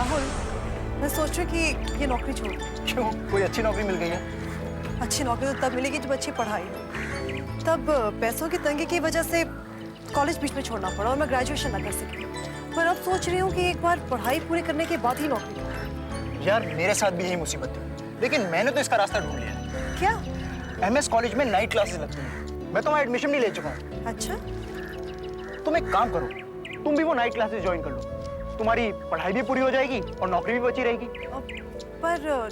राहुल, मैं सोच रही हूँ कि ये नौकरी छोड़ दूँ। क्यों? कोई अच्छी नौकरी मिल गई है? अच्छी नौकरी तो तब मिलेगी जब अच्छी पढ़ाई हो। तब पैसों की तंगी की वजह से कॉलेज बीच में छोड़ना पड़ा और मैं ग्रेजुएशन ना कर सकी। पर अब सोच रही हूँ कि एक बार पढ़ाई पूरी करने के बाद ही नौकरी करूँ। यार मेरे साथ भी यही मुसीबत थी, लेकिन मैंने तो इसका रास्ता ढूंढ लिया। क्या? एमएस कॉलेज में नाइट क्लासेस लगती हैं। मैं तो वहाँ एडमिशन नहीं ले चुका हूँ। अच्छा, तुम एक काम करो, तुम भी वो नाइट क्लासेस ज्वाइन कर लो। तुम्हारी पढ़ाई भी पूरी हो जाएगी और नौकरी भी बची रहेगी। पर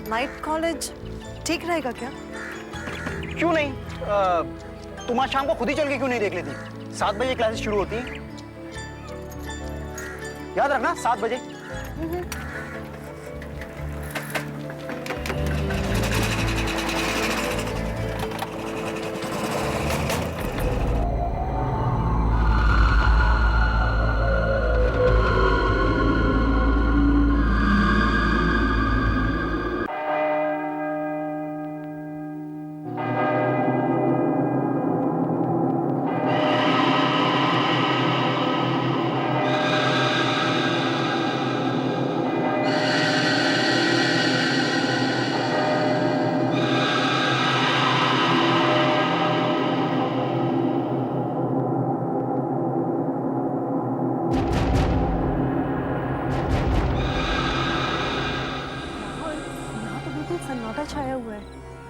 नाइट कॉलेज ठीक रहेगा क्या? क्यों नहीं? तुम आज शाम को खुद ही चल के क्यों नहीं देख लेती? 7 बजे क्लासेस शुरू होती हैं। याद रखना 7 बजे। सन्नाटा छाया हुआ है।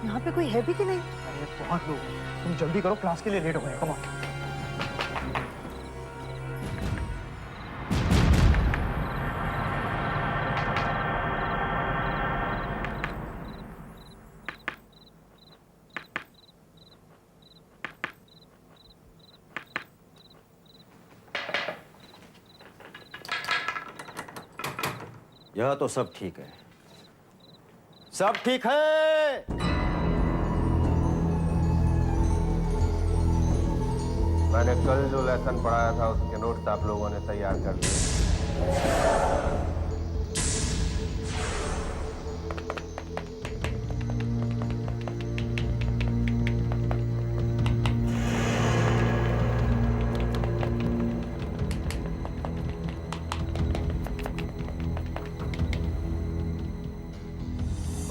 यहाँ पे कोई है भी कि नहीं? अरे बहुत लोग हैं। तुम जल्दी करो, क्लास के लिए लेट हो गए। Come on. यह तो सब ठीक है, सब ठीक है। मैंने कल जो लेसन पढ़ाया था उसके नोट्स आप लोगों ने तैयार कर दिए।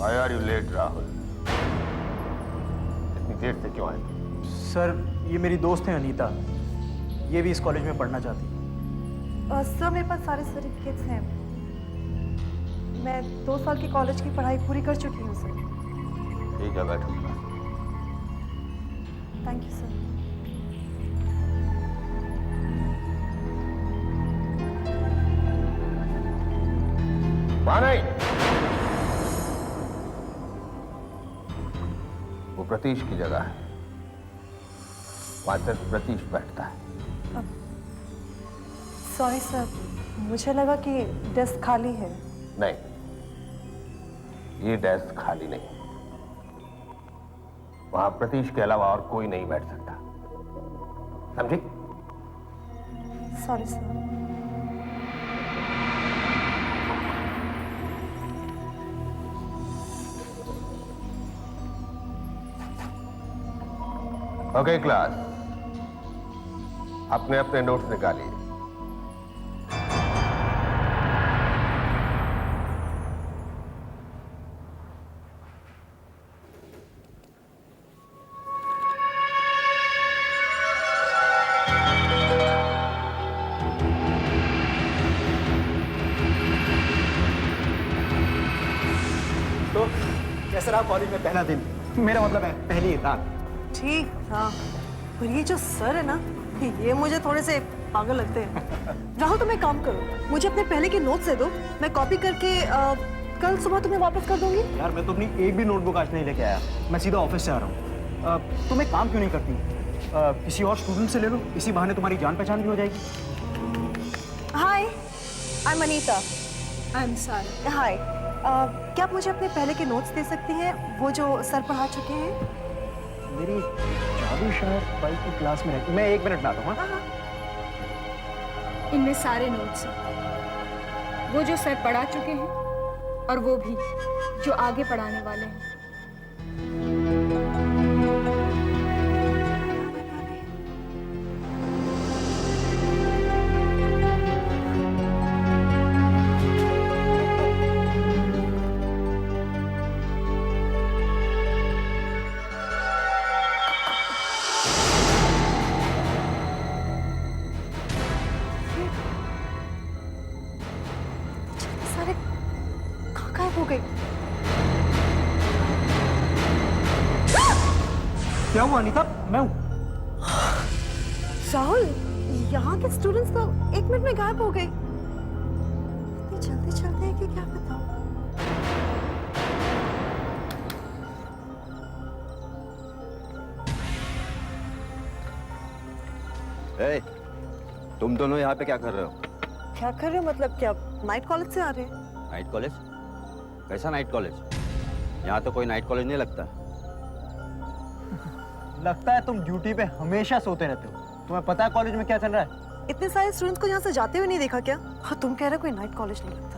Why are you late, Rahul? इतनी देर से क्यों आए? सर, ये मेरी दोस्त है अनीता। ये भी इस कॉलेज में पढ़ना चाहती है। सर, मेरे पास सारे सर्टिफिकेट्स हैं। मैं 2 साल की कॉलेज की पढ़ाई पूरी कर चुकी हूँ सर। ठीक है, बैठो। Thank you sir. वहाँ नहीं। वो प्रतीश की जगह है। वहाँ सिर्फ प्रतीश बैठता है। सॉरी सर, मुझे लगा कि डेस्क खाली है। नहीं, ये डेस्क खाली नहीं। वहां प्रतीश के अलावा और कोई नहीं बैठ सकता, समझी? Sorry sir. ओके क्लास, अपने अपने नोट्स निकालिए। तो कैसा रहा कॉलेज में पहला दिन? मेरा मतलब है पहली रात। ठीक था, पर ये जो सर है ना, ये मुझे थोड़े से पागल लगते हैं। राहुल, तुम एक काम करो, मुझे अपने पहले के नोट्स दे दो, मैं कॉपी करके कल सुबह तुम्हें वापस कर दूंगी। यार मैं तो अपनी एक भी नोटबुक आज नहीं लेके आया, मैं सीधा ऑफिस से आ रहा हूँ। तुम एक काम क्यों नहीं करती? किसी और स्टूडेंट से ले लो, इसी बहाने तुम्हारी जान पहचान भी हो जाएगी। Hi, I am Anita. I am Sara. Hi, क्या आप मुझे अपने पहले के नोट्स दे सकती हैं, वो जो सर पढ़ा चुके हैं? मेरी चाबी शायद 5 की क्लास में रहती। मैं 1 मिनट में आता हूँ। हाँ। इनमें सारे नोट्स हैं, वो जो सर पढ़ा चुके हैं और वो भी जो आगे पढ़ाने वाले हैं। क्या हुआ अनीता? मैं हूँ। राहुल, यहाँ के स्टूडेंट्स तो 1 मिनट में गायब हो गए। इतनी जल्दी चलते हैं कि क्या बताऊं। ए, तुम दोनों यहाँ पे क्या कर रहे हो? क्या कर रहे हो मतलब? क्या नाइट कॉलेज से आ रहे हैं? Night college? कैसा नाइट कॉलेज? यहाँ तो कोई नाइट कॉलेज नहीं लगता। लगता है तुम ड्यूटी पे हमेशा सोते रहते हो। तुम्हें पता है कॉलेज में क्या चल रहा है? इतने सारे स्टूडेंट्स को यहाँ से जाते हुए नहीं देखा क्या? हाँ, तुम कह रहे हो कोई नाइट कॉलेज नहीं लगता।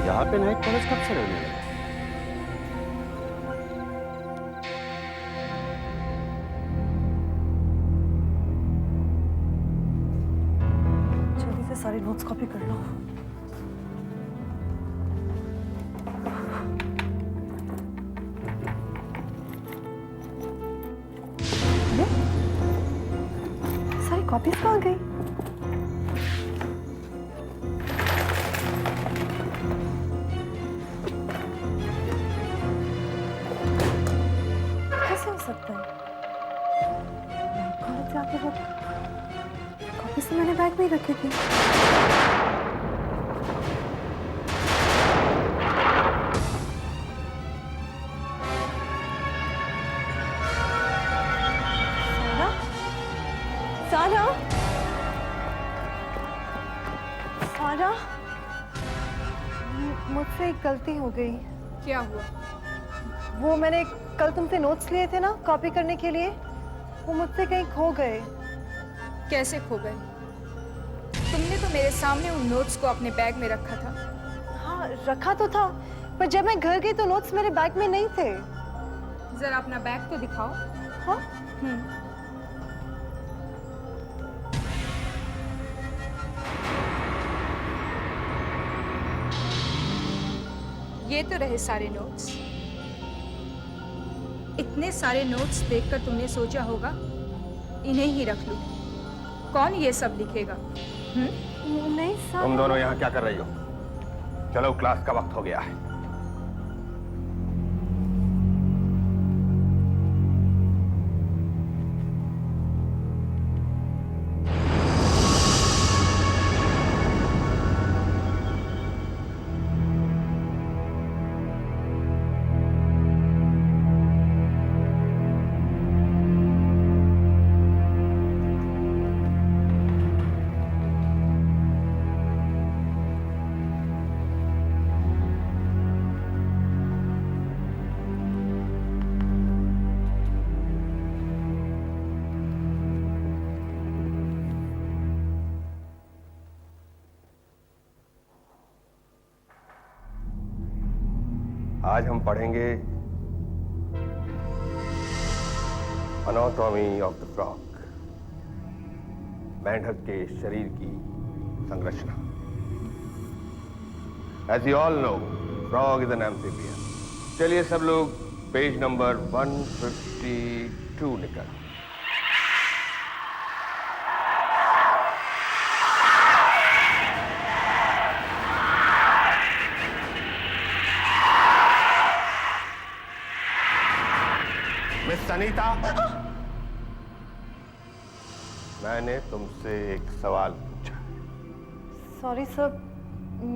यहाँ पे नाइट कॉलेज कब से रहने लगा? जल्दी से सारे नोट्स कॉपी कर लो। अरे, सारी कॉपीज कहाँ गई? कैसे हो सकता है? कॉलेज से आते वक्त कॉपी से मैंने बैग में ही रखी थी। सारा, सारा, मुझसे एक गलती हो गई। क्या हुआ? वो मैंने कल तुमसे नोट्स लिए थे ना कॉपी करने के लिए, वो मुझसे कहीं खो गए। कैसे खो गए? तुमने तो मेरे सामने उन नोट्स को अपने बैग में रखा था। हाँ, रखा तो था, पर जब मैं घर गई तो नोट्स मेरे बैग में नहीं थे। जरा अपना बैग तो दिखाओ। हाँ, ये तो रहे सारे नोट्स। इतने सारे नोट्स देखकर तुमने सोचा होगा इन्हें ही रख लूं। कौन ये सब लिखेगा? नहीं सर। तुम दोनों यहाँ क्या कर रही हो? चलो, क्लास का वक्त हो गया है। आज हम पढ़ेंगे एनाटॉमी ऑफ द फ्रॉग, मेंढक के शरीर की संरचना। As you all know, frog is an amphibian. चलिए सब लोग पेज नंबर 152 निकल। मिस अनीता, मैंने तुमसे एक सवाल पूछा। सॉरी सर,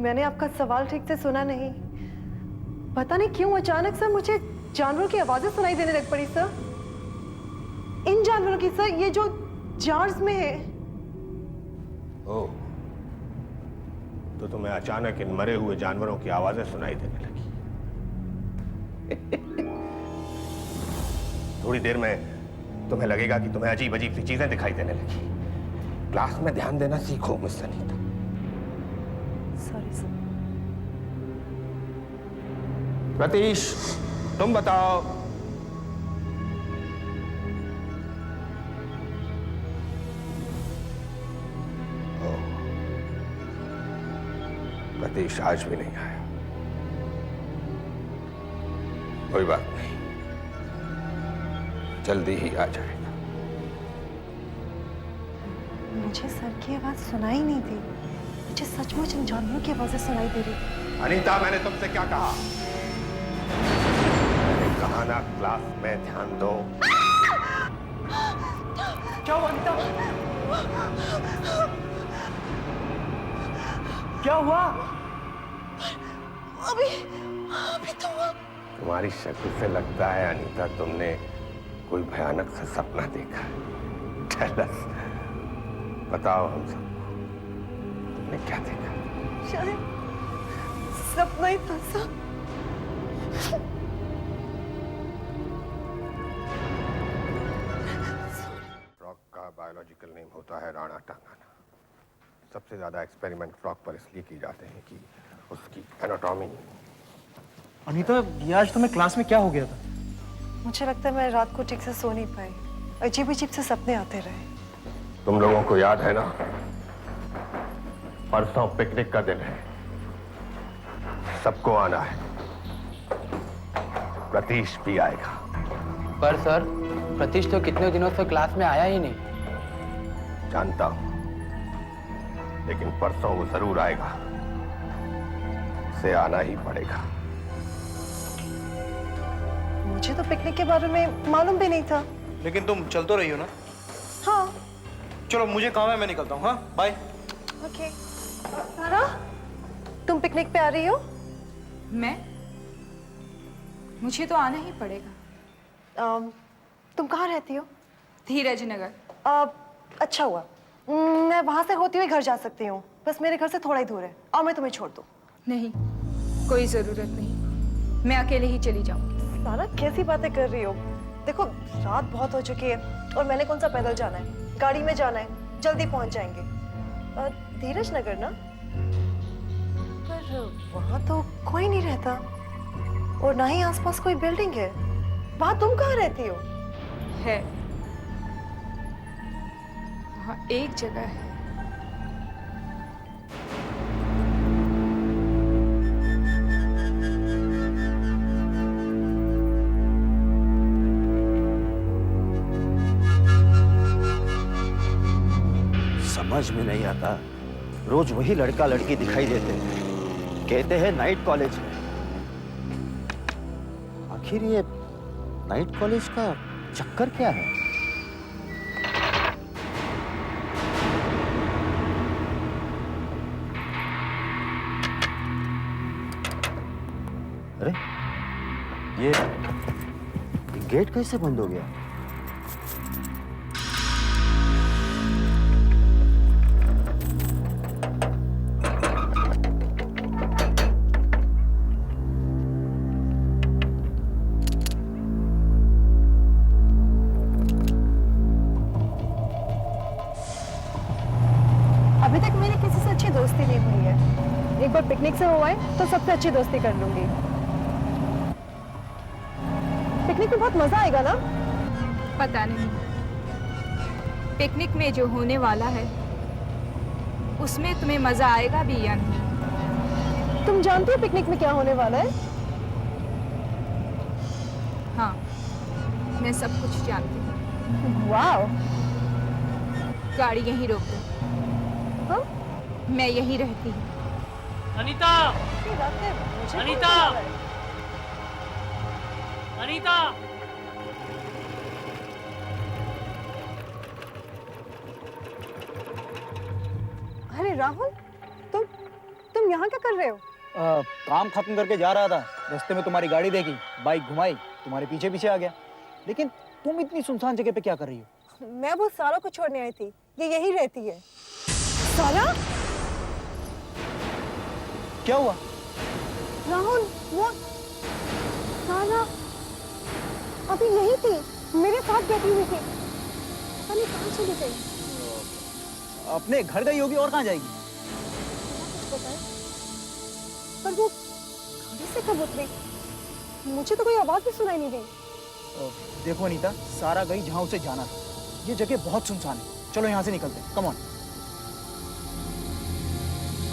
मैंने आपका सवाल ठीक से सुना नहीं। पता नहीं क्यों अचानक से मुझे जानवरों की आवाजें सुनाई देने लग पड़ी सर। इन जानवरों की सर, ये जो जार्स में है। ओह, तो तुम्हें अचानक इन मरे हुए जानवरों की आवाजें सुनाई देने लगी। थोड़ी देर में तुम्हें लगेगा कि तुम्हें अजीब अजीब सी चीजें दिखाई देने लगी। क्लास में ध्यान देना सीखो miss Anita. Sorry sir. Ratheesh, तुम बताओ, रतीश आज भी नहीं आया। कोई बात नहीं, जल्दी ही आ जाएगा। मुझे सर की आवाज सुनाई नहीं दी। मुझे सचमुच इन जानवरों की आवाजें सुनाई दे रही थी। अनीता, मैंने तुमसे क्या कहा? कहा ना क्लास में ध्यान दो। क्या हुआ अनीता? क्या हुआ? अभी अभी तो हुआ। तुम्हारी शक्ल से लगता है अनीता तुमने कोई भयानक सा सपना देखा है। Tell us, बताओ हम सबको, तुमने क्या देखा? शायद सपना ही था सब। फ्रॉग का बायोलॉजिकल नेम होता है राणा टांगाना। सबसे ज्यादा एक्सपेरिमेंट फ्रॉग पर इसलिए की जाते हैं कि उसकी एनाटॉमी। अनीता, ये आज तुम्हें क्लास में क्या हो गया था? मुझे लगता है मैं रात को ठीक से सो नहीं पाई। अजीब अजीब से सपने आते रहे। तुम लोगों को याद है ना, परसों पिकनिक का दिन है, सबको आना है। प्रतीश भी आएगा। पर सर, प्रतीश तो कितने दिनों से क्लास में आया ही नहीं। जानता हूं, लेकिन परसों वो जरूर आएगा। उसे आना ही पड़ेगा। मुझे तो पिकनिक के बारे में मालूम भी नहीं था। लेकिन तुम चल तो रही हो ना? हाँ। चलो मुझे काम है, मैं निकलता हूँ। हाँ, बाय। ओके। सारा, तुम पिकनिक पे आ रही हो? मैं? मुझे तो आना ही पड़ेगा। तुम कहाँ रहती हो? धीरज नगर। अच्छा हुआ, मैं वहां से होती हुई घर जा सकती हूँ। बस मेरे घर से थोड़ा ही दूर है। आओ मैं तुम्हें छोड़ दूँ। नहीं, कोई जरूरत नहीं, मैं अकेले ही चली जाऊंगी। सारा, कैसी बातें कर रही हो? देखो, रात बहुत हो चुकी है और मैंने कौन सा पैदल जाना है, गाड़ी में जाना है, जल्दी पहुंच जाएंगे। धीरज नगर ना? पर वहां तो कोई नहीं रहता और ना ही आसपास कोई बिल्डिंग है। वहां तुम कहाँ रहती हो? है, वहाँ एक जगह है। समझ में नहीं आता, रोज वही लड़का लड़की दिखाई देते हैं, कहते हैं नाइट कॉलेज है। आखिर ये नाइट कॉलेज का चक्कर क्या है? अरे ये गेट कैसे बंद हो गया? अभी तक मेरी किसी से अच्छी दोस्ती नहीं हुई है। एक बार पिकनिक से हो आए तो सबसे अच्छी दोस्ती कर लूंगी। पिकनिक में बहुत मजा आएगा ना? पता नहीं, पिकनिक में जो होने वाला है उसमें तुम्हें मजा आएगा भी या नहीं। तुम जानती हो पिकनिक में क्या होने वाला है? हाँ, मैं सब कुछ जानती हूँ। वाह। गाड़ी यहीं रोक दो। हाँ? मैं यहीं रहती हूँ। अनीता! ये रास्ते मुझे अनीता! कौन बुला रहा है? अनीता! अरे राहुल, तुम यहाँ क्या कर रहे हो? काम खत्म करके जा रहा था, रास्ते में तुम्हारी गाड़ी देखी, बाइक घुमाई, तुम्हारे पीछे पीछे आ गया। लेकिन तुम इतनी सुनसान जगह पे क्या कर रही हो? मैं वो सारा को छोड़ने आई थी, ये यही रहती है। सारा? क्या हुआ? राहुल, वो सारा अभी यही थी, मेरे साथ बैठी हुई थी। पता नहीं कहाँ चली गई। अपने घर गई होगी, और कहाँ जाएगी? कुछ पता है? पर वो गाड़ी से कब उतरी? मुझे तो कोई आवाज भी सुनाई नहीं दी। देखो अनीता, सारा गई जहाँ उसे जाना था। ये जगह बहुत सुनसान है, चलो यहाँ से निकलते हैं। Come on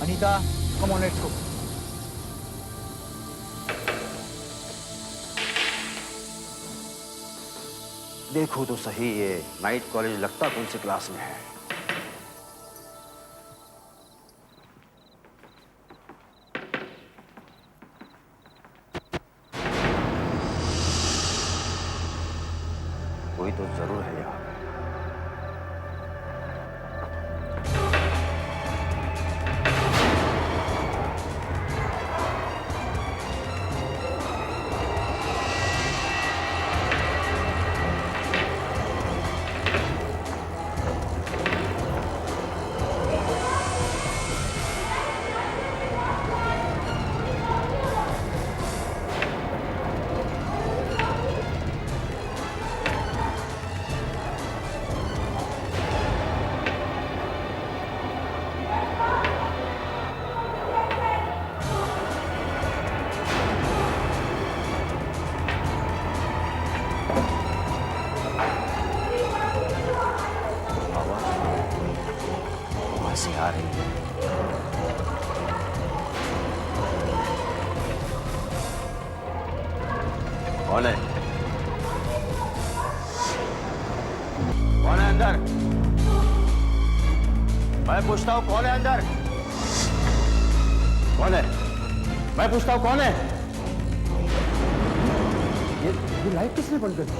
Anita, come on, let's go. देखो तो सही, ये नाइट कॉलेज लगता कौन सी क्लास में है। कोई तो जरूर है यहाँ। से आ रही है। कौन है? कौन है अंदर? मैं पूछता हूं कौन है अंदर? कौन है? मैं पूछता हूं कौन है? ये लाइट किसने बंद कर दी?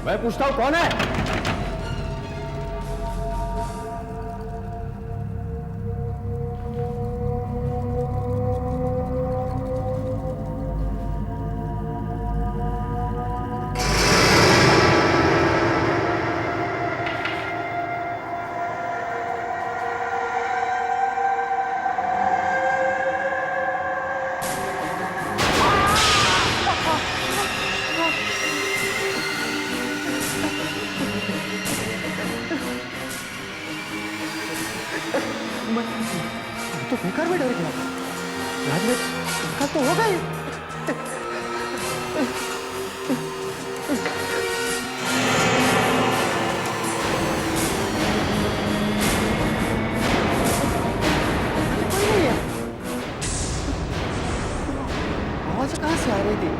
मैं पूछता हूं कौन है? तो बेकार में डर गया। रात में धोखा तो होगा ही। कोई नहीं है। आवाज कहाँ से आ रही थी?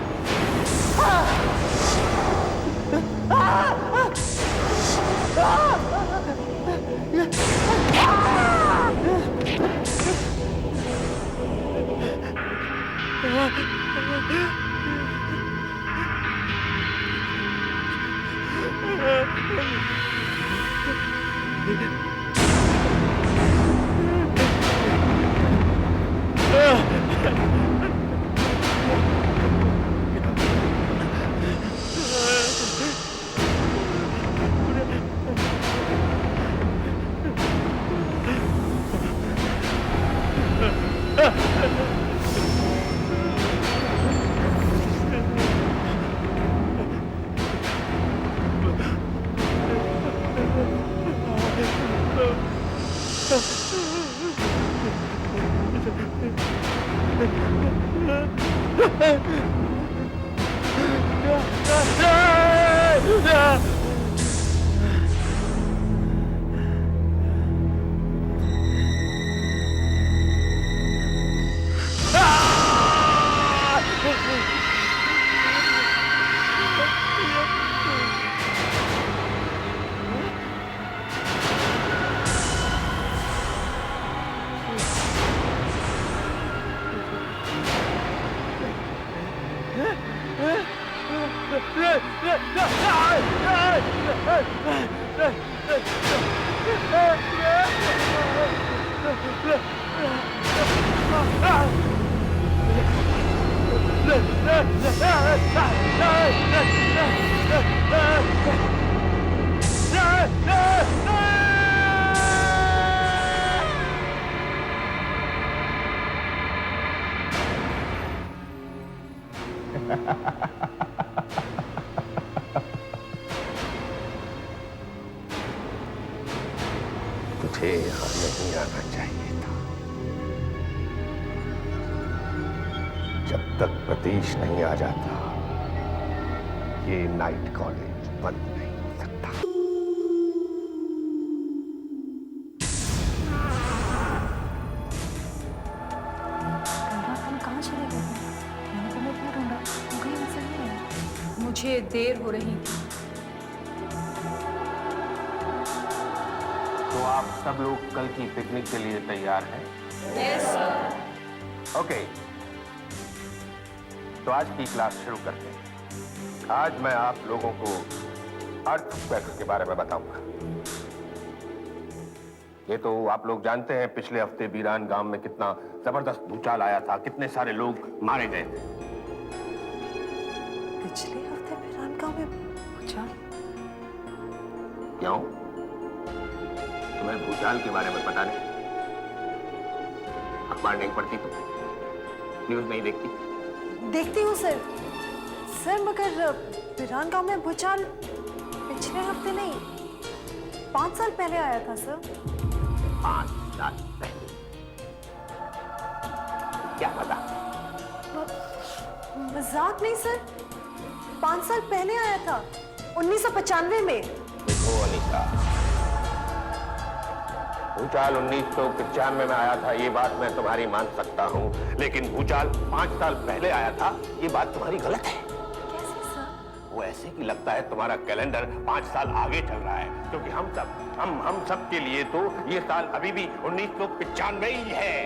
तुझे यहाँ नहीं आना चाहिए था। जब तक प्रतीश नहीं आ जाता, ये नाइट कॉलेज बंद नहीं हो सकता। तुम कहाँ चले गए? मैंने तुम्हें इतना ढूंढा, तुम कहीं मिल नहीं है। मुझे देर हो रही थी। तो आप सब लोग कल की पिकनिक के लिए तैयार हैं? Yes sir. ओके। तो आज की क्लास शुरू करते हैं। आज मैं आप लोगों को अर्थक्वेक्स के बारे में बताऊंगा। ये तो आप लोग जानते हैं, पिछले हफ्ते बीरान गांव में कितना जबरदस्त भूचाल आया था, कितने सारे लोग मारे गए थे। पिछले हफ्ते बीरान गांव में भूचाल? क्यों? तुम्हें भूचाल के बारे में पता नहीं? अखबार नहीं पढ़ती तुम? न्यूज नहीं देखती? देखती हूँ सर। सर मगर बीरान गांव में भूचाल पिछले हफ्ते नहीं, 5 साल पहले आया था सर। 5 साल पहले? क्या पता? मजाक नहीं सर, 5 साल पहले आया था, 1995 में। देखो अनीता, भूचाल 1995 में आया था, ये बात मैं तुम्हारी मान सकता हूँ, लेकिन भूचाल 5 साल पहले आया था, ये बात तुम्हारी गलत है। कैसे सर? वो ऐसे कि लगता है तुम्हारा कैलेंडर 5 साल आगे चल रहा है, क्योंकि हम सब के लिए तो ये साल अभी भी 1995 ही है।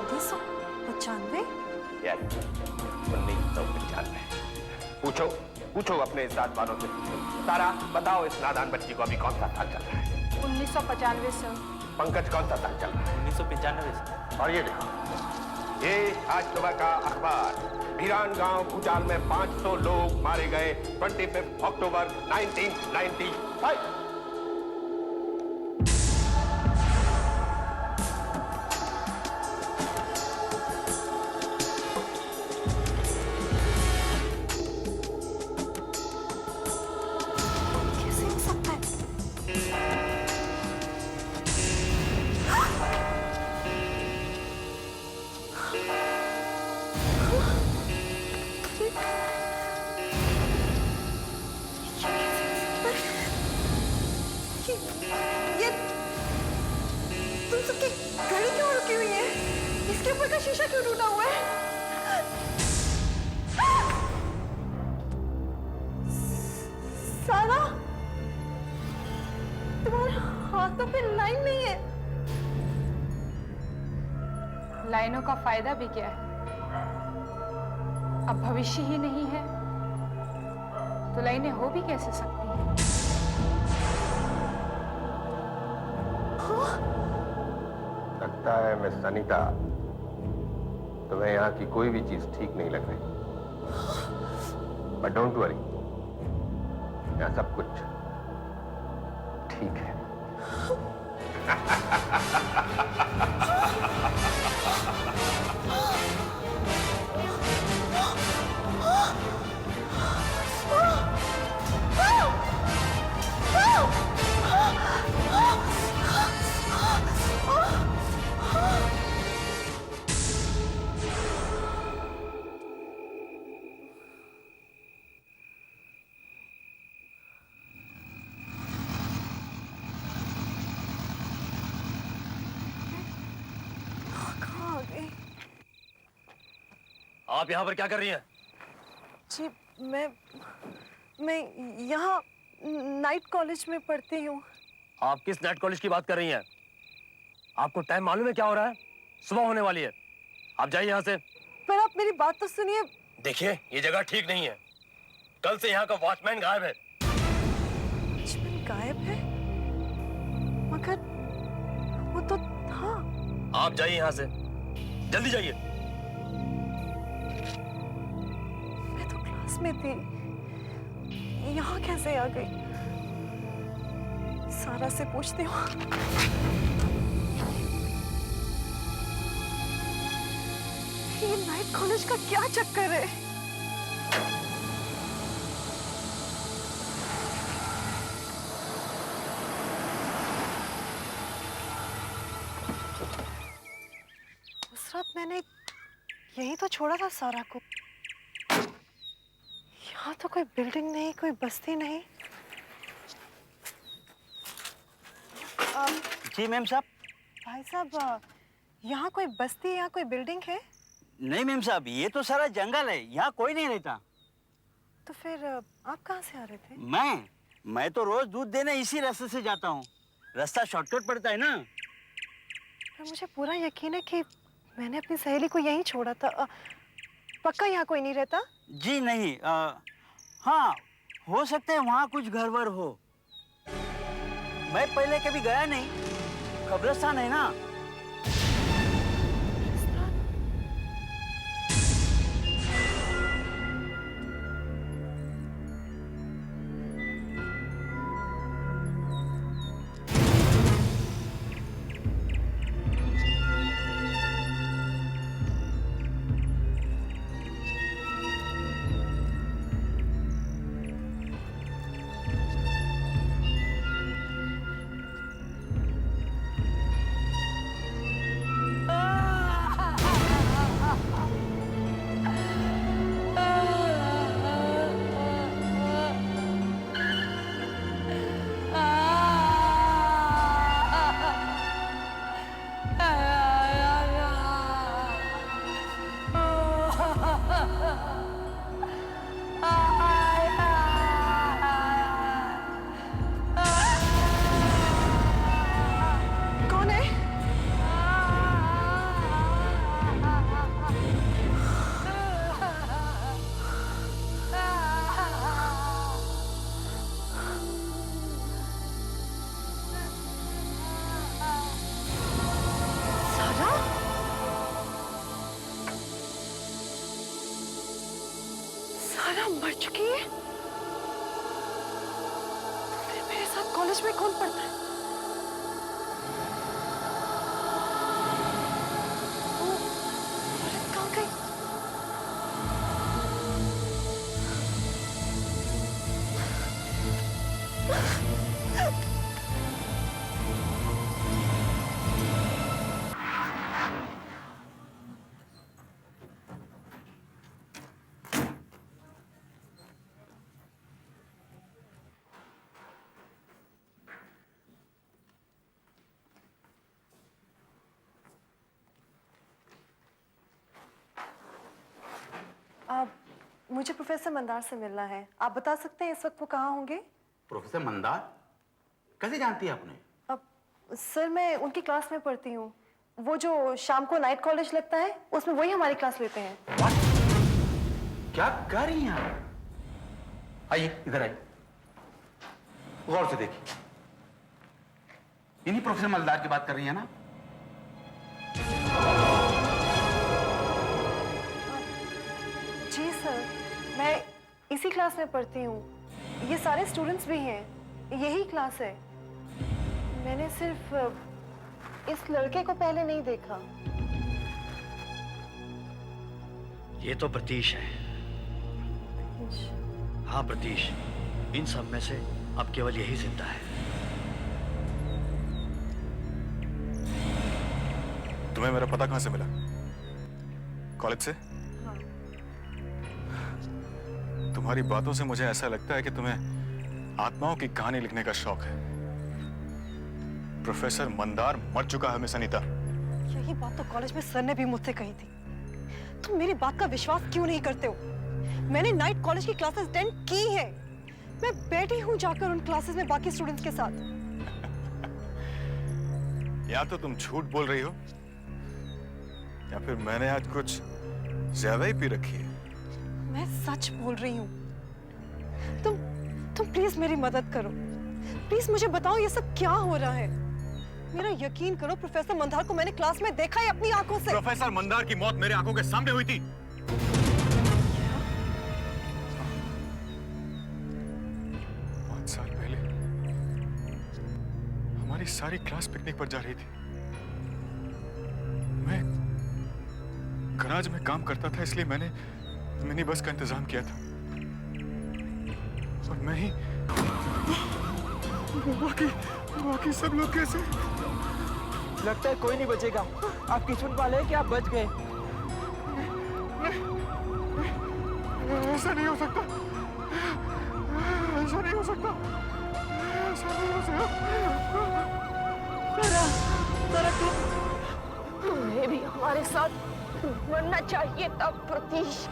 1995? यस, 1995। पूछो अपने साथ वालों से पूछो। तारा, बताओ इस नादान बच्ची को अभी कौन सा साल चल रहा है? 1995 सर। पंकज, कौन सा साल चल रहा है? 1995 सर। और ये देखो, ये आज सुबह का अखबार, बीरान गांव भूचाल में 500 लोग मारे गए, 25 अक्टूबर 1995। कैसे हो सकता है? ये तुम सबकी गाड़ी क्यों रुकी हुई है? इसके ऊपर का शीशा क्यों टूटा हुआ है? सारा, तुम्हारे हाथों पे लाइन नहीं है। लाइनों का फायदा भी क्या है? अब भविष्य ही नहीं है तो लाइनें हो भी कैसे सकती हैं? लगता है मिस अनीता, तुम्हें यहाँ की कोई भी चीज ठीक नहीं लग रही, बट डोंट वरी, यहाँ सब कुछ ठीक है। कहाँ आ गई? आप यहाँ पर क्या कर रही हैं? जी मैं यहाँ नाइट कॉलेज में पढ़ती हूँ। आप किस नाइट कॉलेज की बात कर रही हैं? आपको टाइम मालूम है क्या हो रहा है? सुबह होने वाली है। आप जाइए यहाँ से। पर आप मेरी बात तो सुनिए। देखिए, ये जगह ठीक नहीं है। कल से यहाँ का वॉचमैन गायब है। वॉचमैन गायब है? मगर वो तो था। आप जाइए यहाँ से, जल्दी जाइए। मैं तो क्लास में थी, यहाँ कैसे आ गई? सारा से पूछती हूँ। ये नाइट कॉलेज का क्या चक्कर है? उस रात मैंने यही तो छोड़ा था सारा को। यहाँ तो कोई बिल्डिंग नहीं, कोई बस्ती नहीं। जी मैम साहब। भाई साहब, यहाँ कोई बस्ती, यहाँ कोई बिल्डिंग है? नहीं मैम साहब, ये तो सारा जंगल है, यहाँ कोई नहीं रहता। तो फिर आप कहाँ से आ रहे थे? मैं तो रोज दूध देने इसी रास्ते से जाता हूँ। रास्ता शॉर्टकट पड़ता है ना। पर मुझे पूरा यकीन है कि मैंने अपनी सहेली को यहीं छोड़ा था। पक्का यहाँ कोई नहीं रहता? जी नहीं, हाँ हो सकते हैं वहाँ कुछ गड़बड़ हो। मैं पहले कभी गया नहीं, कब्रिस्तान है ना। मर चुकी है? तो फिर मेरे साथ कॉलेज में कौन पढ़ता है? वो औरत कहाँ गई? मुझे प्रोफेसर मंदार से मिलना है। आप बता सकते हैं इस वक्त वो कहाँ होंगे? प्रोफेसर मंदार? कैसे जानती है आपने? सर मैं उनकी क्लास में पढ़ती हूँ। वो जो शाम को नाइट कॉलेज लगता है उसमें वही हमारी क्लास लेते हैं। क्या कर रही हैं आप? आइए इधर आइए, गौर से देखिए। इन्हीं प्रोफेसर मंदार की बात कर रही है ना? जी सर, मैं इसी क्लास में पढ़ती हूँ। ये सारे स्टूडेंट्स भी हैं, यही क्लास है। मैंने सिर्फ इस लड़के को पहले नहीं देखा। ये तो प्रतीश है। हाँ प्रतीश, इन सब में से अब केवल यही जिंदा है। तुम्हें मेरा पता कहां से मिला? कॉलेज से? तुम्हारी बातों से मुझे ऐसा लगता है कि तुम्हें आत्माओं की कहानी लिखने का शौक है। प्रोफेसर मंदार मर चुका है मिस अनीता। यही बात तो कॉलेज में सर ने भी मुझसे कही थी। तुम मेरी बात का विश्वास क्यों नहीं करते हो? मैंने नाइट कॉलेज की क्लासेस अटेंड की है। मैं बैठी हूँ जाकर उन क्लासेस में बाकी स्टूडेंट्स के साथ। या तो तुम झूठ बोल रही हो या फिर मैंने आज कुछ ज्यादा ही पी रखी है। मैं सच बोल रही हूँ। तुम प्लीज मेरी मदद करो। प्लीज मुझे बताओ ये सब क्या हो रहा है। मेरा यकीन करो, प्रोफेसर मंदार को मैंने क्लास में देखा है अपनी आंखों से। प्रोफेसर मंदार की मौत मेरे आंखों के सामने हुई थी। 5 साल पहले हमारी सारी क्लास पिकनिक पर जा रही थी। मैं गराज में काम करता था, इसलिए मैंने मिनी बस का इंतजाम किया था और मैं ही बाकी सब लोग कैसे? लगता है कोई नहीं बचेगा। आप किस्मत वाले हैं कि आप बच गए। ऐसा नहीं हो सकता, ऐसा नहीं हो सकता, ऐसा नहीं हो सकता। तुम्हें भी हमारे साथ मरना चाहिए था प्रतीश।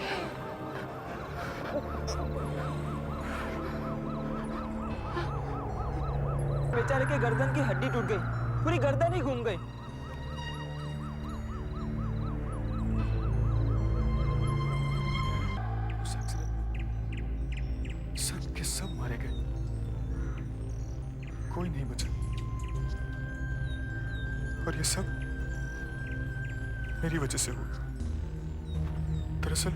बेचारे के गर्दन की हड्डी टूट गई, पूरी गर्दन ही घूम गई। सब मारे गए, कोई नहीं बचा। और ये सब मेरी वजह से हुआ। दरअसल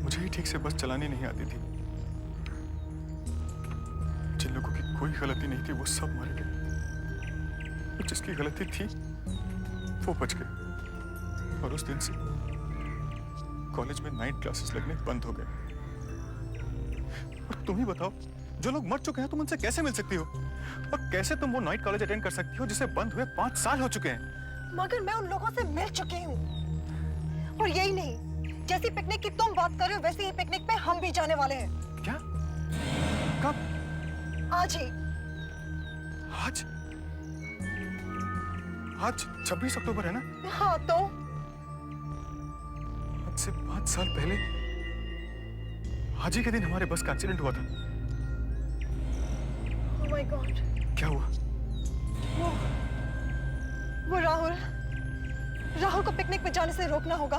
मुझे ही ठीक से बस चलानी नहीं आती थी। जिन लोगों की कोई गलती नहीं थी वो सब मारे गए, और जिसकी गलती थी वो बच गए। और उस दिन से कॉलेज में नाइट क्लासेस लगने बंद हो गए। और तुम ही बताओ, जो लोग मर चुके हैं तुम उनसे कैसे मिल सकती हो? और कैसे तुम वो नाइट कॉलेज अटेंड कर सकती हो जिसे बंद हुए 5 साल हो चुके हैं? मगर मैं उन लोगों से मिल चुकी हूँ। और यही नहीं, जैसी पिकनिक की तुम बात कर रहे हो वैसे ही पिकनिक पे हम भी जाने वाले हैं। क्या? कब? आज ही। आज? आज 26 अक्टूबर है ना? हाँ तो? आज से 5 साल पहले आज ही के दिन हमारे बस का एक्सीडेंट हुआ था। Oh my God. क्या हुआ? वो राहुल को पिकनिक पे जाने से रोकना होगा।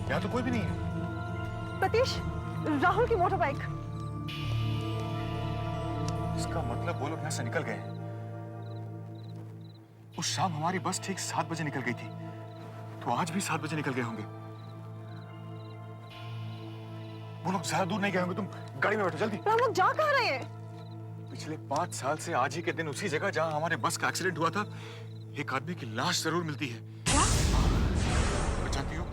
यहाँ तो कोई भी नहीं है। प्रतीश, राहुल की मोटर बाइक। इसका मतलब वो लोग यहाँ से निकल गए हैं। उस शाम हमारी बस ठीक 7 बजे निकल गई थी, तो आज भी 7 बजे निकल गए होंगे। वो लोग ज्यादा दूर नहीं गए होंगे। तुम गाड़ी में बैठो जल्दी। हम लोग जा कहाँ रहे हैं? पिछले 5 साल से आज ही के दिन उसी जगह जहाँ हमारे बस का एक्सीडेंट हुआ था एक आदमी की लाश जरूर मिलती है। क्या? जानती हो,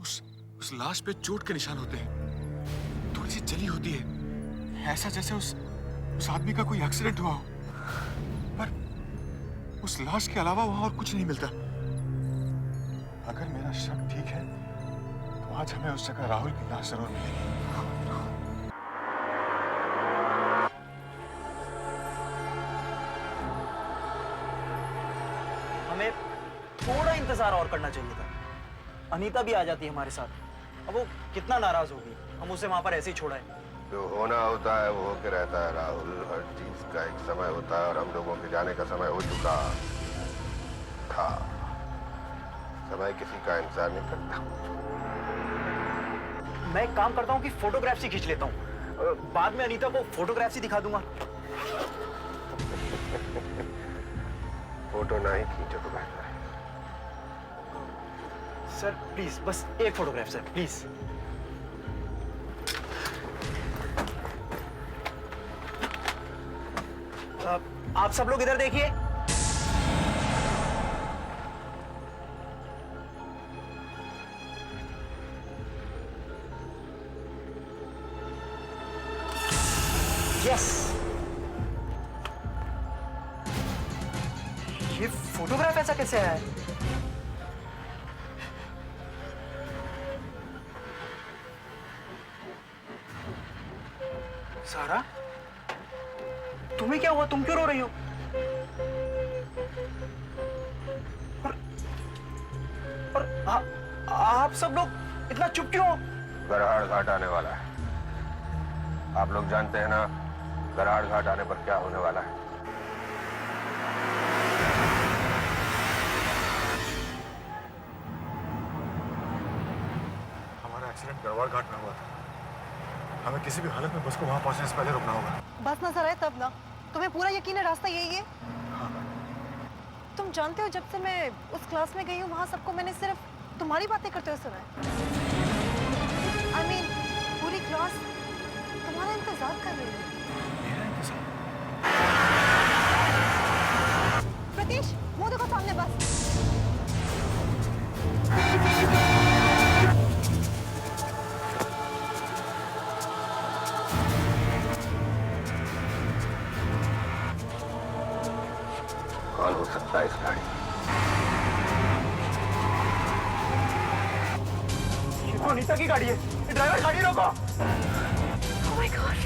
उस लाश पे चोट के निशान होते हैं, थोड़ी सी जली होती है, ऐसा जैसे उस आदमी का कोई एक्सीडेंट हुआ हो। पर उस लाश के अलावा वहां और कुछ नहीं मिलता। अगर मेरा शक ठीक है तो आज हमें उस जगह राहुल की लाश जरूर मिलेगी। हमें थोड़ा इंतजार और करना चाहिए था। अनीता भी आ जाती है हमारे साथ। अब वो कितना नाराज होगी, हम उसे वहां पर ऐसे ही छोड़ाएं। जो होना होता है वो होके रहता है राहुल। हर चीज का एक समय होता है और हम लोगों के जाने का समय हो चुका था। समय किसी का इंतजार नहीं करता। मैं एक काम करता हूँ कि फोटोग्राफ्स ही खींच लेता हूँ, बाद में अनीता को फोटोग्राफ्स ही दिखा दूंगा। फोटो नहीं खींचो तो बेहतर है। सर प्लीज, बस एक फोटोग्राफ सर, प्लीज। आप सब लोग इधर देखिए। यस, ये फोटोग्राफ ऐसा कैसे आया है? सारा, तुम्हें क्या हुआ? तुम क्यों रो रही हो? और आप सब लोग इतना चुप क्यों हो? गराड़ घाट आने वाला है। आप लोग जानते हैं ना गराड़ घाट आने पर क्या होने वाला है। हमारा एक्सीडेंट गढ़वाल घाट में हुआ था। हमें किसी भी हालत में बस को वहां पहुंचने से पहले रुकना होगा। बस नजर आए तब ना। तुम्हें पूरा यकीन है रास्ता यही है? हाँ। तुम जानते हो जब से मैं उस क्लास में गई हूँ वहां सबको मैंने सिर्फ तुम्हारी बातें करते हुए सुना है। I mean, पूरी क्लास तुम्हारा इंतजार कर रही है। मेरा इंतजार? प्रतीश, मुंह देखो सामने बस। कौन हो सकता है इस गाड़ी? ये तो अनीता की गाड़ी है। ड्राइवर गाड़ी रोको। Oh my God!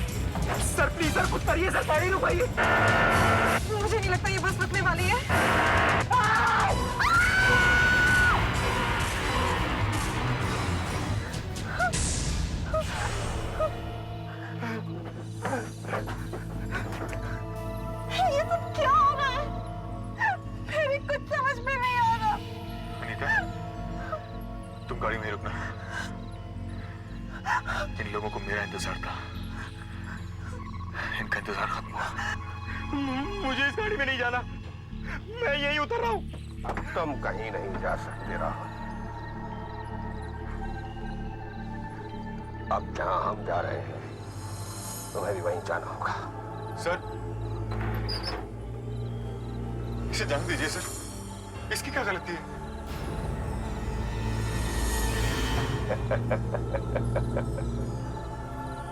Sir please sir, कुछ करिए सर, गाड़ी रुकाइए। मुझे नहीं लगता ये बस रुकने वाली है। ये तो रुकना। इन लोगों को मेरा इंतजार था, इनका इंतजार खत्म हुआ। मुझे इस गाड़ी में नहीं जाना, मैं यहीं उतर रहा हूँ। अब तुम कहीं नहीं जा सकते राहुल। अब जहां हम जा रहे हैं तुम्हें भी वहीं जाना होगा। सर, इसे जाने दीजिए सर, इसकी क्या गलती है?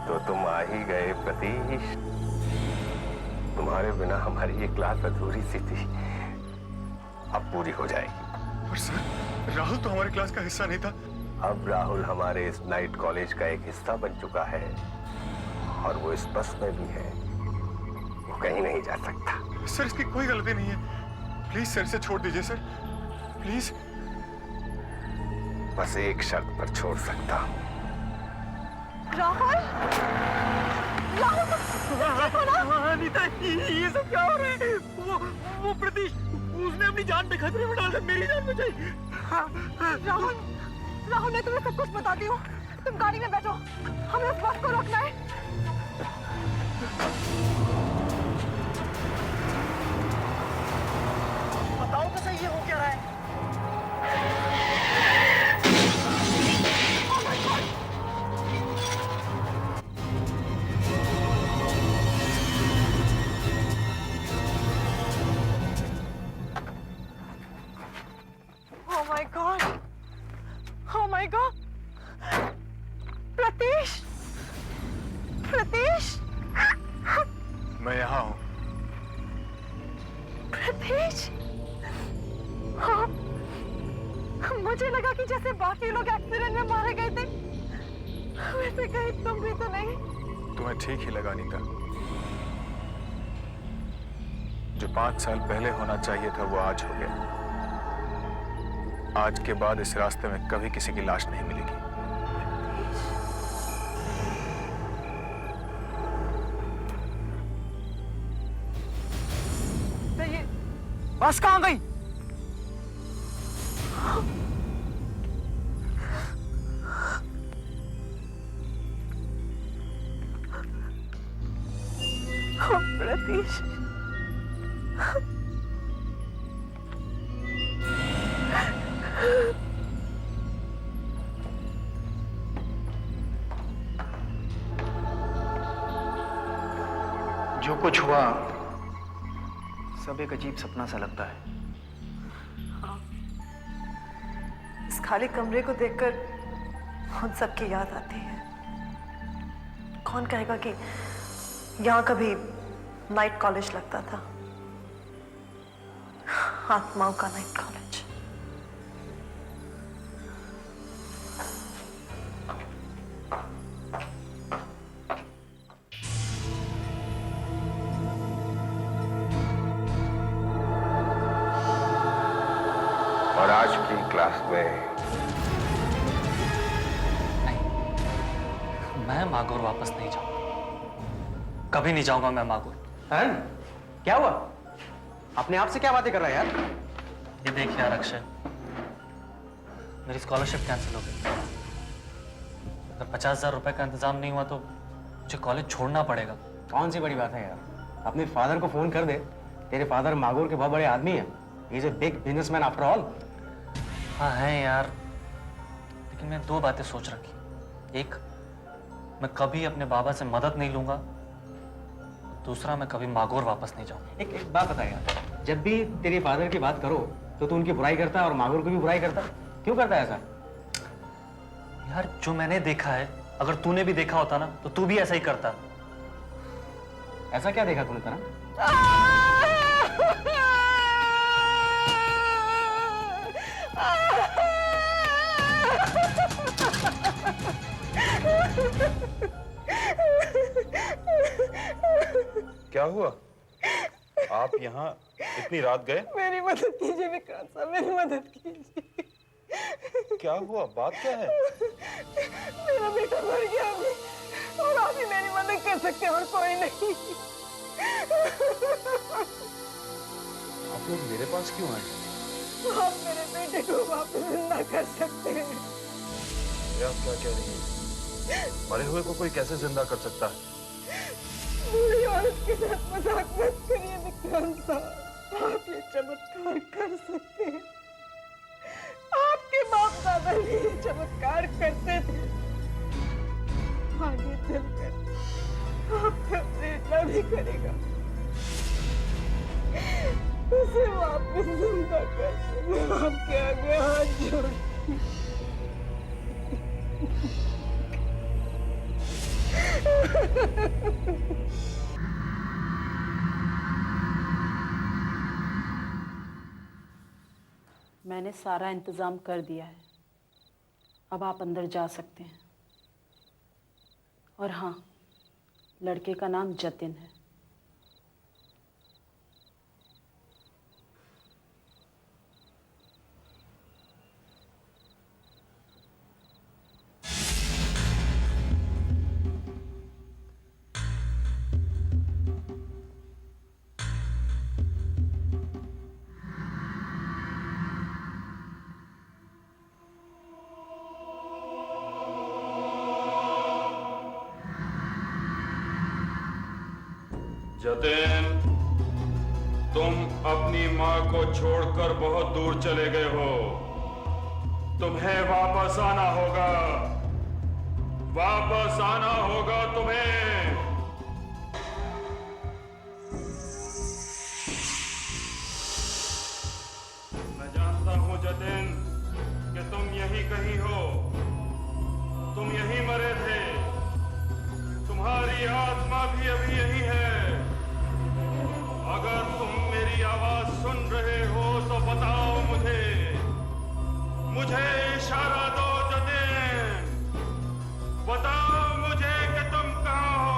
तो तुम आ ही गए प्रतीश। तुम्हारे बिना हमारी ये क्लास अधूरी सी थी, अब पूरी हो जाएगी। पर सर, राहुल तो हमारी क्लास का हिस्सा नहीं था। अब राहुल हमारे इस नाइट कॉलेज का एक हिस्सा बन चुका है और वो इस बस में भी है। वो कहीं नहीं जा सकता। सर, इसकी कोई गलती नहीं है। प्लीज सर, इसे छोड़ दीजिए सर, प्लीज। बस एक शर्त पर छोड़ सकता हूँ। राहुल, अनीता, ये सब क्या हो रहा है? वो प्रतीश, उसने अपनी जान पे खतरे में डाल दी, मेरी जान बचाई। राहुल, राहुल, मैं तुम्हें सब कुछ बताती हूँ। तुम गाड़ी में बैठो, हमें उस बस को रोकना है। बताओ तो सही, ये हो क्या रहा है? Oh my God! Oh my God! Pratish! Pratish! मैं यहाँ हूँ। प्रतीश! हाँ, मुझे लगा कि जैसे बाकी लोग एक्सीडेंट में मारे गए थे, वैसे कहीं तुम भी तो नहीं। तुम्हें ठीक ही लगा अनीता। जो 5 साल पहले होना चाहिए था वो आज हो गया। आज के बाद इस रास्ते में कभी किसी की लाश नहीं मिलेगी। ये बस कहाँ गई? प्रतीश, जो कुछ हुआ सब एक अजीब सपना सा लगता है। इस खाली कमरे को देखकर उन सबकी याद आती है। कौन कहेगा कि यहाँ कभी नाइट कॉलेज लगता था, आत्माओं का नाइट कॉलेज। और आज की क्लास में मैं मागोर वापस नहीं जाऊंगा, कभी नहीं जाऊंगा मैं मागोर। क्या हुआ? अपने आप से क्या बातें कर रहा है यार? ये देख यार अक्षय, मेरी स्कॉलरशिप कैंसिल हो गई। अगर 50,000 रुपए का इंतजाम नहीं हुआ तो मुझे कॉलेज छोड़ना पड़ेगा। कौन सी बड़ी बात है यार? अपने फादर को फोन कर दे। तेरे फादर मागोर के बहुत बड़े आदमी हैं। He is a big businessman after all. हाँ है यार, लेकिन मैं 2 बातें सोच रखी। एक, मैं कभी अपने बाबा से मदद नहीं लूंगा। दूसरा, मैं कभी मागोर वापस नहीं जाऊंगा। एक बात बता यार, जब भी तेरे फादर की बात करो तो तू उनकी बुराई करता है और मागोर की भी बुराई करता है। क्यों करता है ऐसा? यार जो मैंने देखा है, अगर तूने भी देखा होता ना तो तू भी ऐसा ही करता। ऐसा क्या देखा तूने तना? क्या हुआ? आप यहाँ इतनी रात गए? मेरी मदद कीजिए विक्रांत साहब, मेरी मदद कीजिए। क्या हुआ? बात क्या है? मेरा बेटा मर गया अभी, और आप ही मेरी मदद कर सकते हैं और कोई नहीं। आप लोग मेरे पास क्यों आए? आप मेरे बेटे को वापस जिंदा कर सकते हैं। ये आप क्या कह रही हैं? मरे हुए को कोई कैसे जिंदा कर सकता है? बूढ़ी औरत के साथ मजाक मत करिए विक्रांत साहब। आप ये चमत्कार कर सकते हैं। आपके बाप दादा भी ये चमत्कार करते थे। आगे चलकर आपका बेटा भी करेगा। उसे वापस जिंदा कर मैं आपके आगे हाथ जोड़ती हूँ। मैंने सारा इंतजाम कर दिया है। अब आप अंदर जा सकते हैं। और हाँ, लड़के का नाम जतिन है। जतिन, तुम अपनी माँ को छोड़कर बहुत दूर चले गए हो। तुम्हें वापस आना होगा। वापस आना होगा तुम्हें। मैं जानता हूं जतिन कि तुम यहीं कहीं हो। तुम यहीं मरे थे। तुम्हारी आत्मा भी अभी यहीं है। अगर तुम मेरी आवाज सुन रहे हो तो बताओ मुझे इशारा दो जतिन। बताओ मुझे कि तुम कहां हो।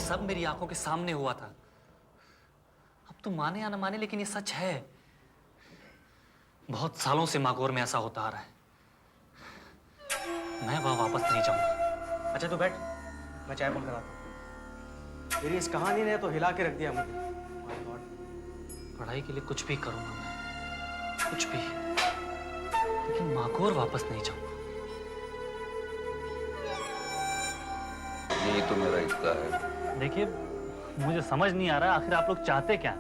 सब मेरी आंखों के सामने हुआ था। अब तुम माने या न माने, लेकिन ये सच है। बहुत सालों से मागोर में ऐसा होता आ रहा है। मैं वहां वापस नहीं जाऊंगा। अच्छा तो बैठ, मैं चाय बन कराता हूँ। तेरी इस कहानी ने तो हिला के रख दिया मुझे। पढ़ाई के लिए कुछ भी करूंगा मैं, कुछ भी, लेकिन मागोर वापस नहीं जाऊंगा। यही तो मेरा हिस्सा है। देखिए, मुझे समझ नहीं आ रहा आखिर आप लोग चाहते क्या हैं।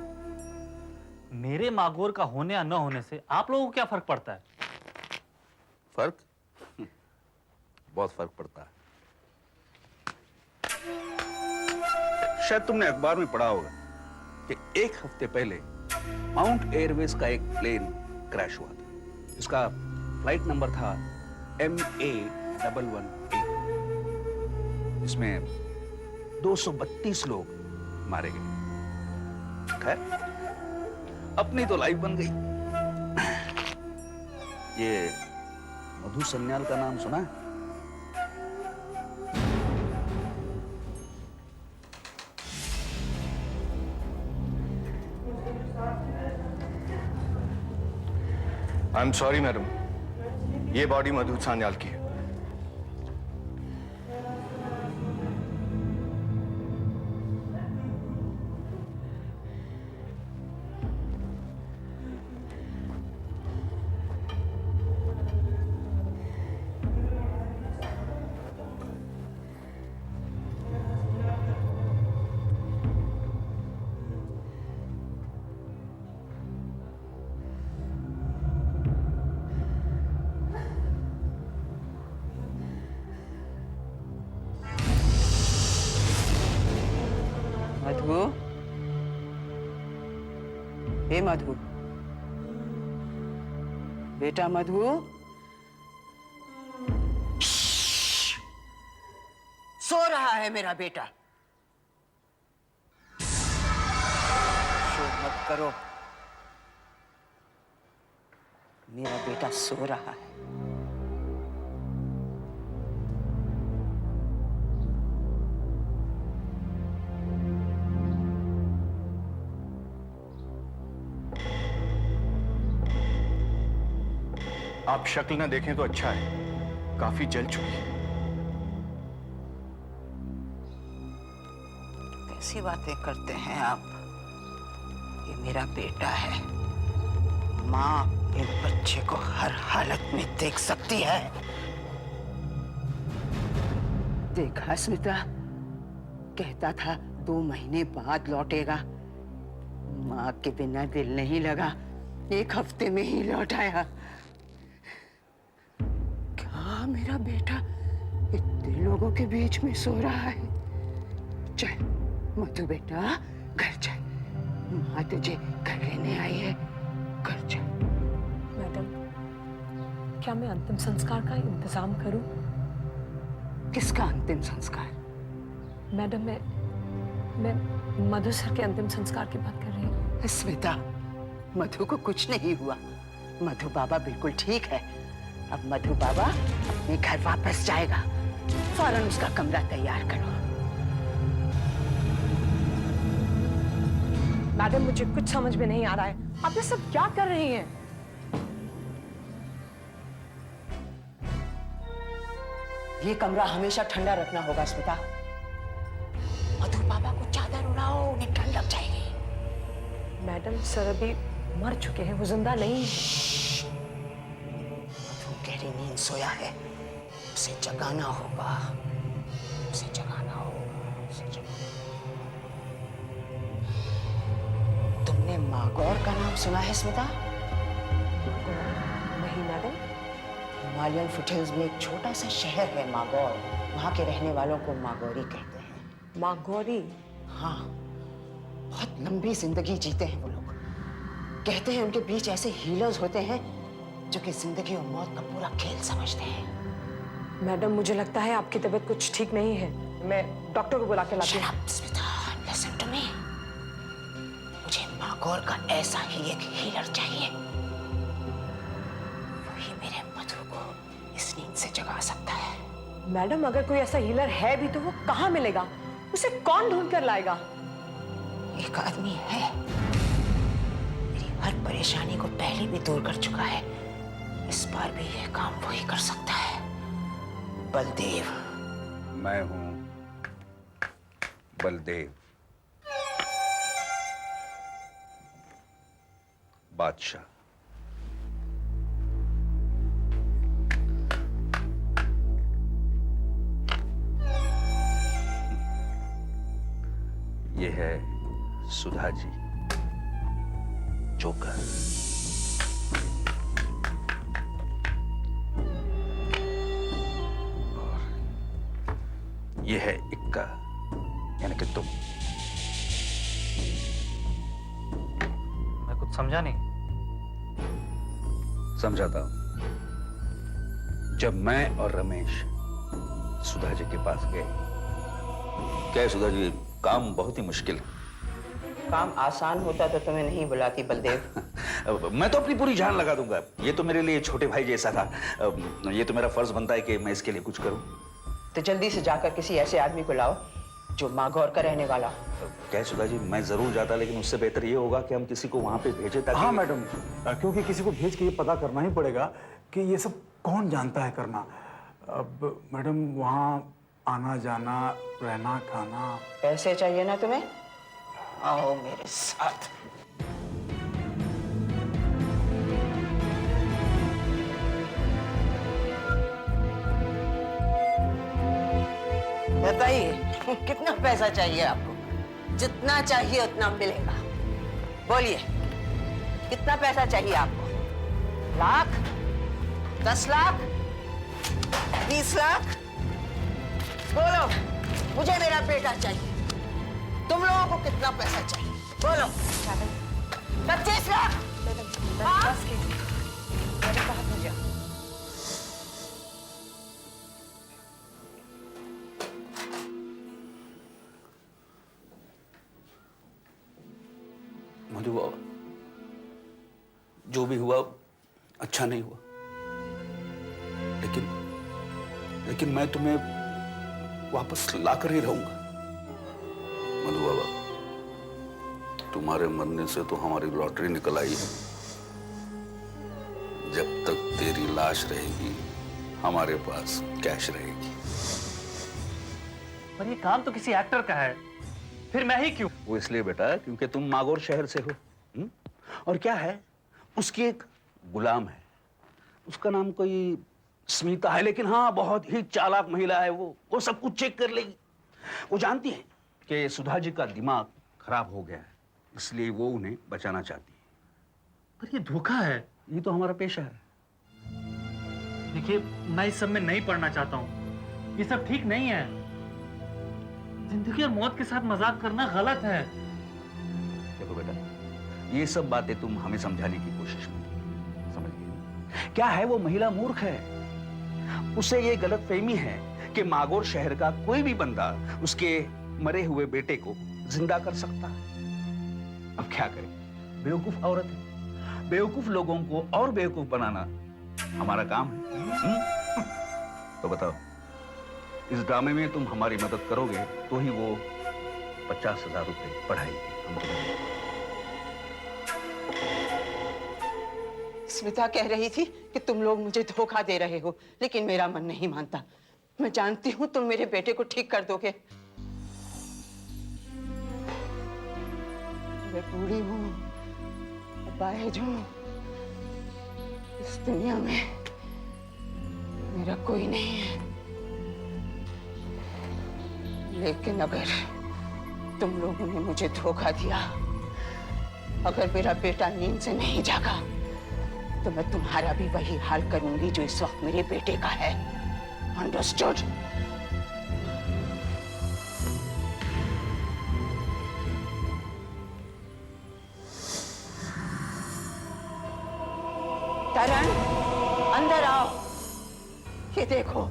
मेरे मागोर का होने या न होने से आप लोगों को क्या फर्क पड़ता है? फर्क? बहुत फर्क पड़ता है। शायद तुमने अखबार में पढ़ा होगा कि 1 हफ्ते पहले माउंट एयरवेज का एक प्लेन क्रैश हुआ था। इसका फ्लाइट नंबर था MA118। इसमें 232 लोग मारे गए। खैर, अपनी तो लाइफ बन गई। ये मधु सन्याल का नाम सुना है? आई एम सॉरी मैडम, ये बॉडी मधु सान्याल की है। मधु, हे मधु, बेटा मधु, सो रहा है मेरा बेटा। शोर मत करो, मेरा बेटा सो रहा है। आप शक्ल ना देखें तो अच्छा है, काफी जल चुकी है। कैसी बातें करते हैं आप? ये मेरा बेटा है। माँ अपने बच्चे को हर हालत में देख सकती है। देखा स्मिता, कहता था 2 महीने बाद लौटेगा। माँ के बिना दिल नहीं लगा, 1 हफ्ते में ही लौट आया। क्या मेरा बेटा इतने लोगों के बीच में सो रहा है? चल मधु बेटा, घर चल, माँ तुझे घर लेने आई है, घर चल। मैडम, क्या मैं अंतिम संस्कार का इंतजाम करूं? किसका अंतिम संस्कार? मैडम, मैं मधु सर के अंतिम संस्कार की बात कर रही हूँ। स्मिता, मधु को कुछ नहीं हुआ। मधु बाबा बिल्कुल ठीक है। अब मधु बाबा अपने घर वापस जाएगा। फौरन उसका कमरा तैयार करो। मैडम, मुझे कुछ समझ में नहीं आ रहा है, आप ये सब क्या कर रही हैं? ये कमरा हमेशा ठंडा रखना होगा स्मिता। मधु बाबा को चादर उड़ाओ, उन्हें ठंड लग जाएगी। मैडम, सर अभी मर चुके हैं, वो जिंदा नहीं है। मधु गहरी नींद सोया है, उसे जगाना होगा, उसे जगाना होगा, उसे जगाना। तुमने मागौर का नाम सुना है स्मिता? नहीं मैडम। हिमालयन फुटहिल्स में एक छोटा सा शहर है मागौर। वहाँ के रहने वालों को मागौरी कहते हैं। मागौरी? हाँ, बहुत लंबी जिंदगी जीते हैं वो लोग। कहते हैं उनके बीच ऐसे हीलर्स होते हैं जो कि जिंदगी और मौत का पूरा खेल समझते हैं। मैडम, मुझे लगता है आपकी तबीयत कुछ ठीक नहीं है, मैं डॉक्टर को बुला के लाती हूँ। Smita, listen to me. मुझे मागौर का ऐसा ही एक हीलर चाहिए। वही मेरे मधु को इस नींद से जगा सकता है। मैडम, अगर कोई ऐसा हीलर है भी तो वो कहाँ मिलेगा? उसे कौन ढूंढ कर लाएगा? एक आदमी है, मेरी हर परेशानी को पहले भी दूर कर चुका है। इस बार भी यह काम वही कर सकता है। बलदेव। मैं हूं बलदेव, बादशाह। ये है सुधा जी, जोकर। और ये है इक्का, यानी कि तुम। मैं कुछ समझा नहीं। समझाता हूं। जब मैं और रमेश सुधा जी के पास गए, क्या है सुधा जी, काम बहुत ही मुश्किल है। काम आसान होता तो तुम्हें नहीं बुलाती बलदेव। मैं तो अपनी पूरी जान लगा दूंगा। ये तो मेरे लिए छोटे भाई जैसा था। ये तो मेरा फर्ज बनता है कि मैं इसके लिए कुछ करूं। तो जल्दी से जाकर किसी ऐसे आदमी को लाओ जो माघौर का रहने वाला। क्या है सुधा जी, मैं जरूर जाता, लेकिन उससे बेहतर ये होगा कि हम किसी को वहां पे भेजें ताकि। हाँ मैडम, क्योंकि किसी को भेज के ये पता करना ही पड़ेगा कि ये सब कौन जानता है करना। अब मैडम वहाँ आना जाना, रहना खाना। पैसे चाहिए ना तुम्हें? आओ मेरे साथ। बताइए कितना पैसा चाहिए आपको? जितना चाहिए उतना मिलेगा। बोलिए कितना पैसा चाहिए आपको? लाख, 10 लाख, 20 लाख? बोलो, मुझे मेरा बेटा चाहिए। तुम लोगों को कितना पैसा चाहिए? बोलो। 25 लाख? हाँ? मधु बाबा, जो भी हुआ अच्छा नहीं हुआ, लेकिन मैं तुम्हें वापस लाकर ही रहूंगा। मधु बाबा, तुम्हारे मरने से तो हमारी लॉटरी निकल आई है। जब तक तेरी लाश रहेगी, हमारे पास कैश रहेगी। पर ये काम तो किसी एक्टर का है, फिर मैं ही क्यों? वो इसलिए बेटा क्योंकि तुम मागौर शहर से हो। और क्या है, उसकी एक गुलाम है, उसका नाम कोई स्मिता है, लेकिन हाँ बहुत ही चालाक महिला है। वो सब कुछ चेक कर लेगी। वो जानती है कि सुधा जी का दिमाग खराब हो गया है, इसलिए वो उन्हें बचाना चाहती है। पर ये धोखा है। ये तो हमारा पेशा है। देखिए, मैं इस सब में नहीं पढ़ना चाहता हूँ। ये सब ठीक नहीं है। जिंदगी और मौत के साथ मजाक करना गलत है। देखो बेटा, ये सब बातें तुम हमें समझाने की कोशिश मत करो, समझ गए? क्या है, वो महिला मूर्ख है। उसे ये गलतफहमी है कि मागौर शहर का कोई भी बंदा उसके मरे हुए बेटे को जिंदा कर सकता है। अब क्या करें, बेवकूफ औरत है। बेवकूफ लोगों को और बेवकूफ बनाना हमारा काम है। तो बताओ, इस ड्रामे में तुम हमारी मदद करोगे तो ही वो 50,000 रुपए पढ़ाएगी। स्मिता कह रही थी कि तुम लोग मुझे धोखा दे रहे हो, लेकिन मेरा मन नहीं मानता। मैं जानती हूं तुम मेरे बेटे को ठीक कर दोगे। मैं बूढ़ी हूं, अपाहिज हूं। इस दुनिया में मेरा कोई नहीं है। लेकिन अगर तुम लोगों ने मुझे धोखा दिया, अगर मेरा बेटा नींद से नहीं जागा, तो मैं तुम्हारा भी वही हाल करूंगी जो इस वक्त मेरे बेटे का है। अंडरस्टूड? तरण, अंदर आओ। ये देखो,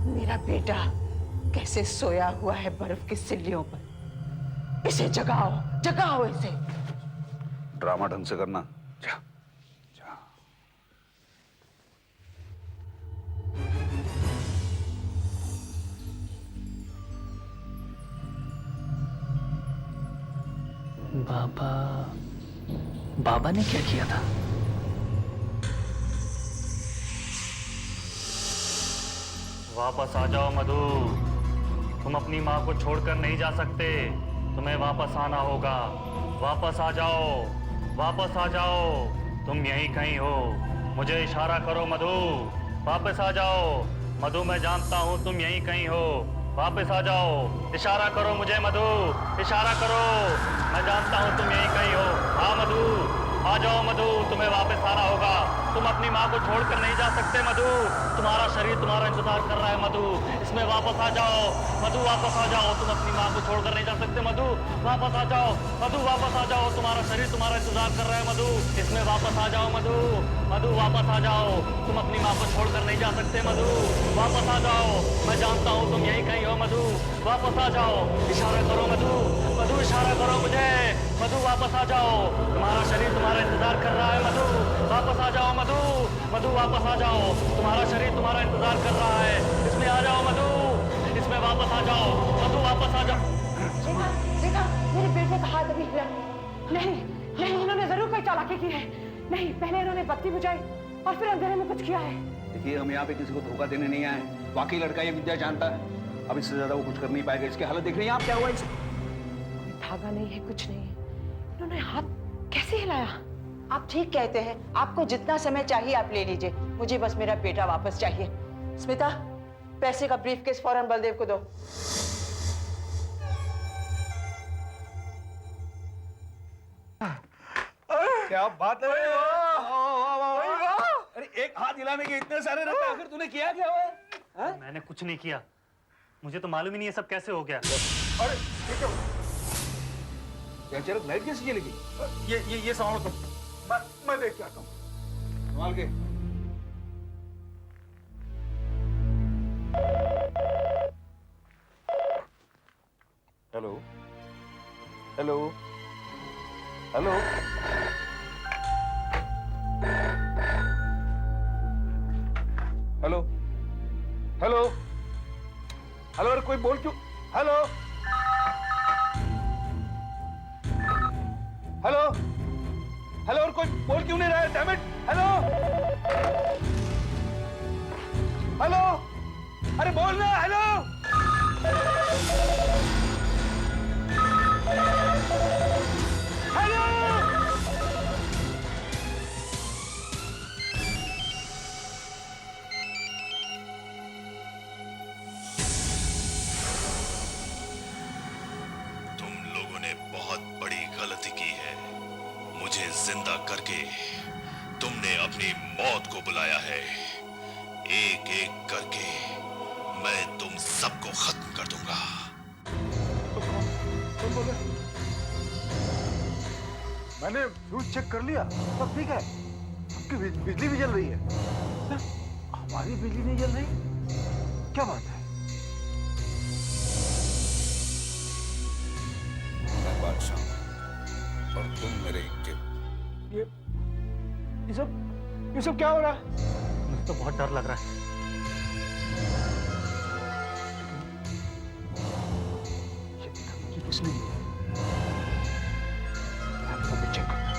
मेरा बेटा कैसे सोया हुआ है बर्फ की सिल्लियों पर। इसे जगाओ, जगाओ इसे। ड्रामा ढंग से करना। जा। बाबा ने क्या किया था? वापस आ जाओ मधु, तुम अपनी माँ को छोड़कर नहीं जा सकते। तुम्हें वापस आना होगा। वापस आ जाओ, वापस आ जाओ। तुम यहीं कहीं हो। मुझे इशारा करो मधु, वापस आ जाओ। मधु, मैं जानता हूँ तुम यहीं कहीं हो। वापस आ जाओ। इशारा करो मुझे मधु, इशारा करो। मैं जानता हूँ तुम यहीं कहीं हो। हाँ मधु, आ जाओ मधु, तुम्हें वापस आना होगा। तुम अपनी माँ को छोड़कर नहीं जा सकते मधु। तुम्हारा शरीर तुम्हारा इंतजार कर रहा है मधु। इसमें वापस आ जाओ मधु, वापस आ जाओ। तुम अपनी माँ को छोड़कर नहीं जा सकते मधु, वापस आ जाओ मधु, वापस आ जाओ। तुम्हारा शरीर तुम्हारा इंतजार कर रहा है मधु। इसमें वापस आ जाओ मधु, मधु वापस आ जाओ। तुम अपनी माँ को छोड़कर नहीं जा सकते मधु, वापस आ जाओ। मैं जानता हूँ तुम यहीं कहीं हो मधु, वापस आ जाओ। इशारा करो मधु, मधु इशारा करो मुझे। मधु वापस आ जाओ, तुम्हारा शरीर तुम्हारा इंतजार कर रहा है मधु, वापस आ जाओ मधु, मधु वापस आ जाओ। तुम्हारा शरीर तुम्हारा इंतजार कर रहा है। इसमें आ जाओ मधु, इसमें वापस आ जाओ मधु, वापस आ जाओ। देखा देखा, मेरे बेटे का हाथ अभी हिला नहीं। नहीं, इन्होंने जरूर कोई चालाकी की है। नहीं, पहले इन्होंने बत्ती बुझाई और फिर अंधेरे में कुछ किया है। देखिए, हम यहाँ पे किसी को धोखा देने नहीं आए। वाकई लड़का ये विद्या जानता है। अब इससे ज्यादा वो कुछ कर नहीं पाएगा। इसके हालत देख रही हैं आप, क्या हुआ इसे? धागा नहीं है, कुछ नहीं है। इन्होंने हाथ कैसे हिलाया? आप ठीक कहते हैं। आपको जितना समय चाहिए आप ले लीजिए। मुझे बस मेरा बेटा वापस चाहिए। स्मिता, पैसे का ब्रीफकेस फौरन बलदेव को दो। क्या बात है? अरे एक हाथ हिलाने के इतने सारे रहते, आखिर तूने किया क्या हुआ? मैंने कुछ नहीं किया। मुझे तो मालूम ही नहीं है सब कैसे हो गया। अरे ये क्या? अचानक लाइट कैसे चली गई? ये संभालो तुम, मैं देख के आता हूँ। संभाल के। Hello hello hello, hello hello hello, अरे कोई बोल क्यों? हेलो हेलो हेलो, और कोई बोल क्यों नहीं रहा है? Damn it! हेलो हेलो, अरे बोल ना। हेलो हेलो, तुम लोगों ने बहुत बड़ी गलती की है। मुझे जिंदा करके तुमने अपनी मौत को बुलाया है। एक एक करके मैं तुम सबको खत्म कर दूंगा। मैंने फ्यूज चेक कर लिया, सब ठीक है। आपकी बिजली भी जल रही है। हमारी बिजली नहीं जल रही? क्या बात है? मैं बादशाह और तुम मेरे इक्के। ये सब क्या हो रहा है? मुझे तो बहुत डर लग रहा है। ये किसने दिया? मैं चेक करता हूं।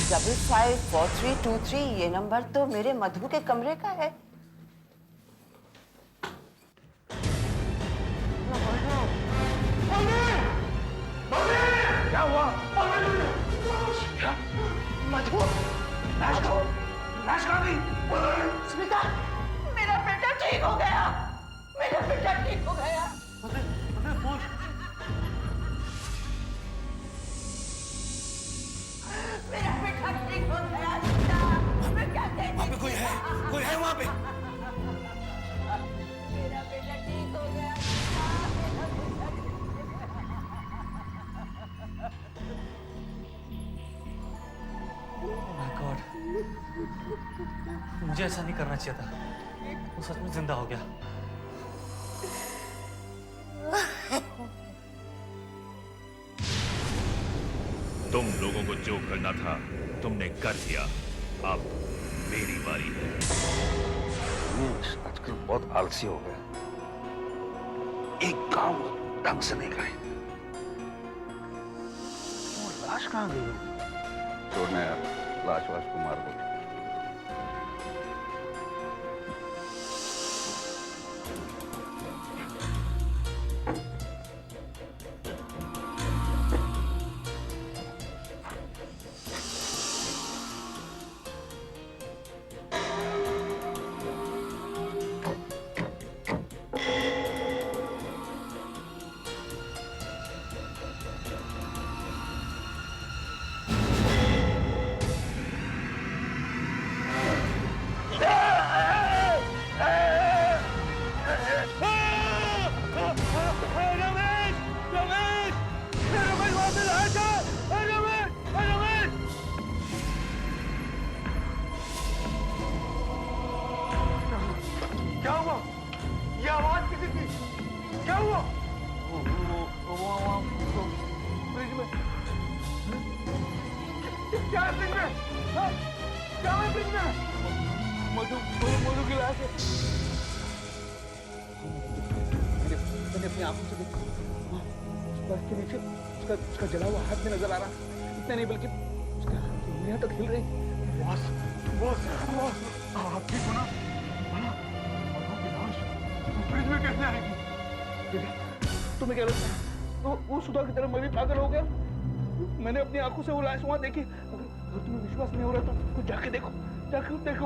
554323, ये नंबर तो मेरे मधु के कमरे का है। क्या हुआ? मधु, लाश कहाँ गई? स्मिता, मेरा बेटा ठीक हो गया। मेरा बेटा ठीक हो गया। मेरा बेटा ठीक हो गया। मैं क्या कहती? वहाँ पे कोई है वहाँ पे? मेरा बेटा ठीक हो गया। माय गॉड, मुझे ऐसा नहीं करना चाहिए था। वो सच में जिंदा हो गया। तुम लोगों को जो करना था तुमने कर दिया। अब मेरी बारी है। आजकल बहुत आलसी हो गया। एक काम ढंग से नहीं करे। वो लाश कहाँ गई? छोड़ना यार, लाश वाश को मार दो। क्या है फ्रिज में? हाँ? क्या है फ्रिज में? मधु मधु की लाश है। मैंने अपनी आंखों से देखा, बर्फ के नीचे उसका जला हुआ हाथ में नजर आ रहा। इतना नहीं बल्कि उसके हाथ की उंगलियां तक हिल रही। बॉस बॉस बॉस आप ठीक हो ना? मधु की लाश फ्रिज में कैसे आएगी? तुम्हें क्या लगता है वो सुधा की तरह मैं भी पागल हो गया? मैंने अपनी आंखों से वो लाश वहां देखी। अगर तुम्हें विश्वास नहीं हो रहा तो जाके देखो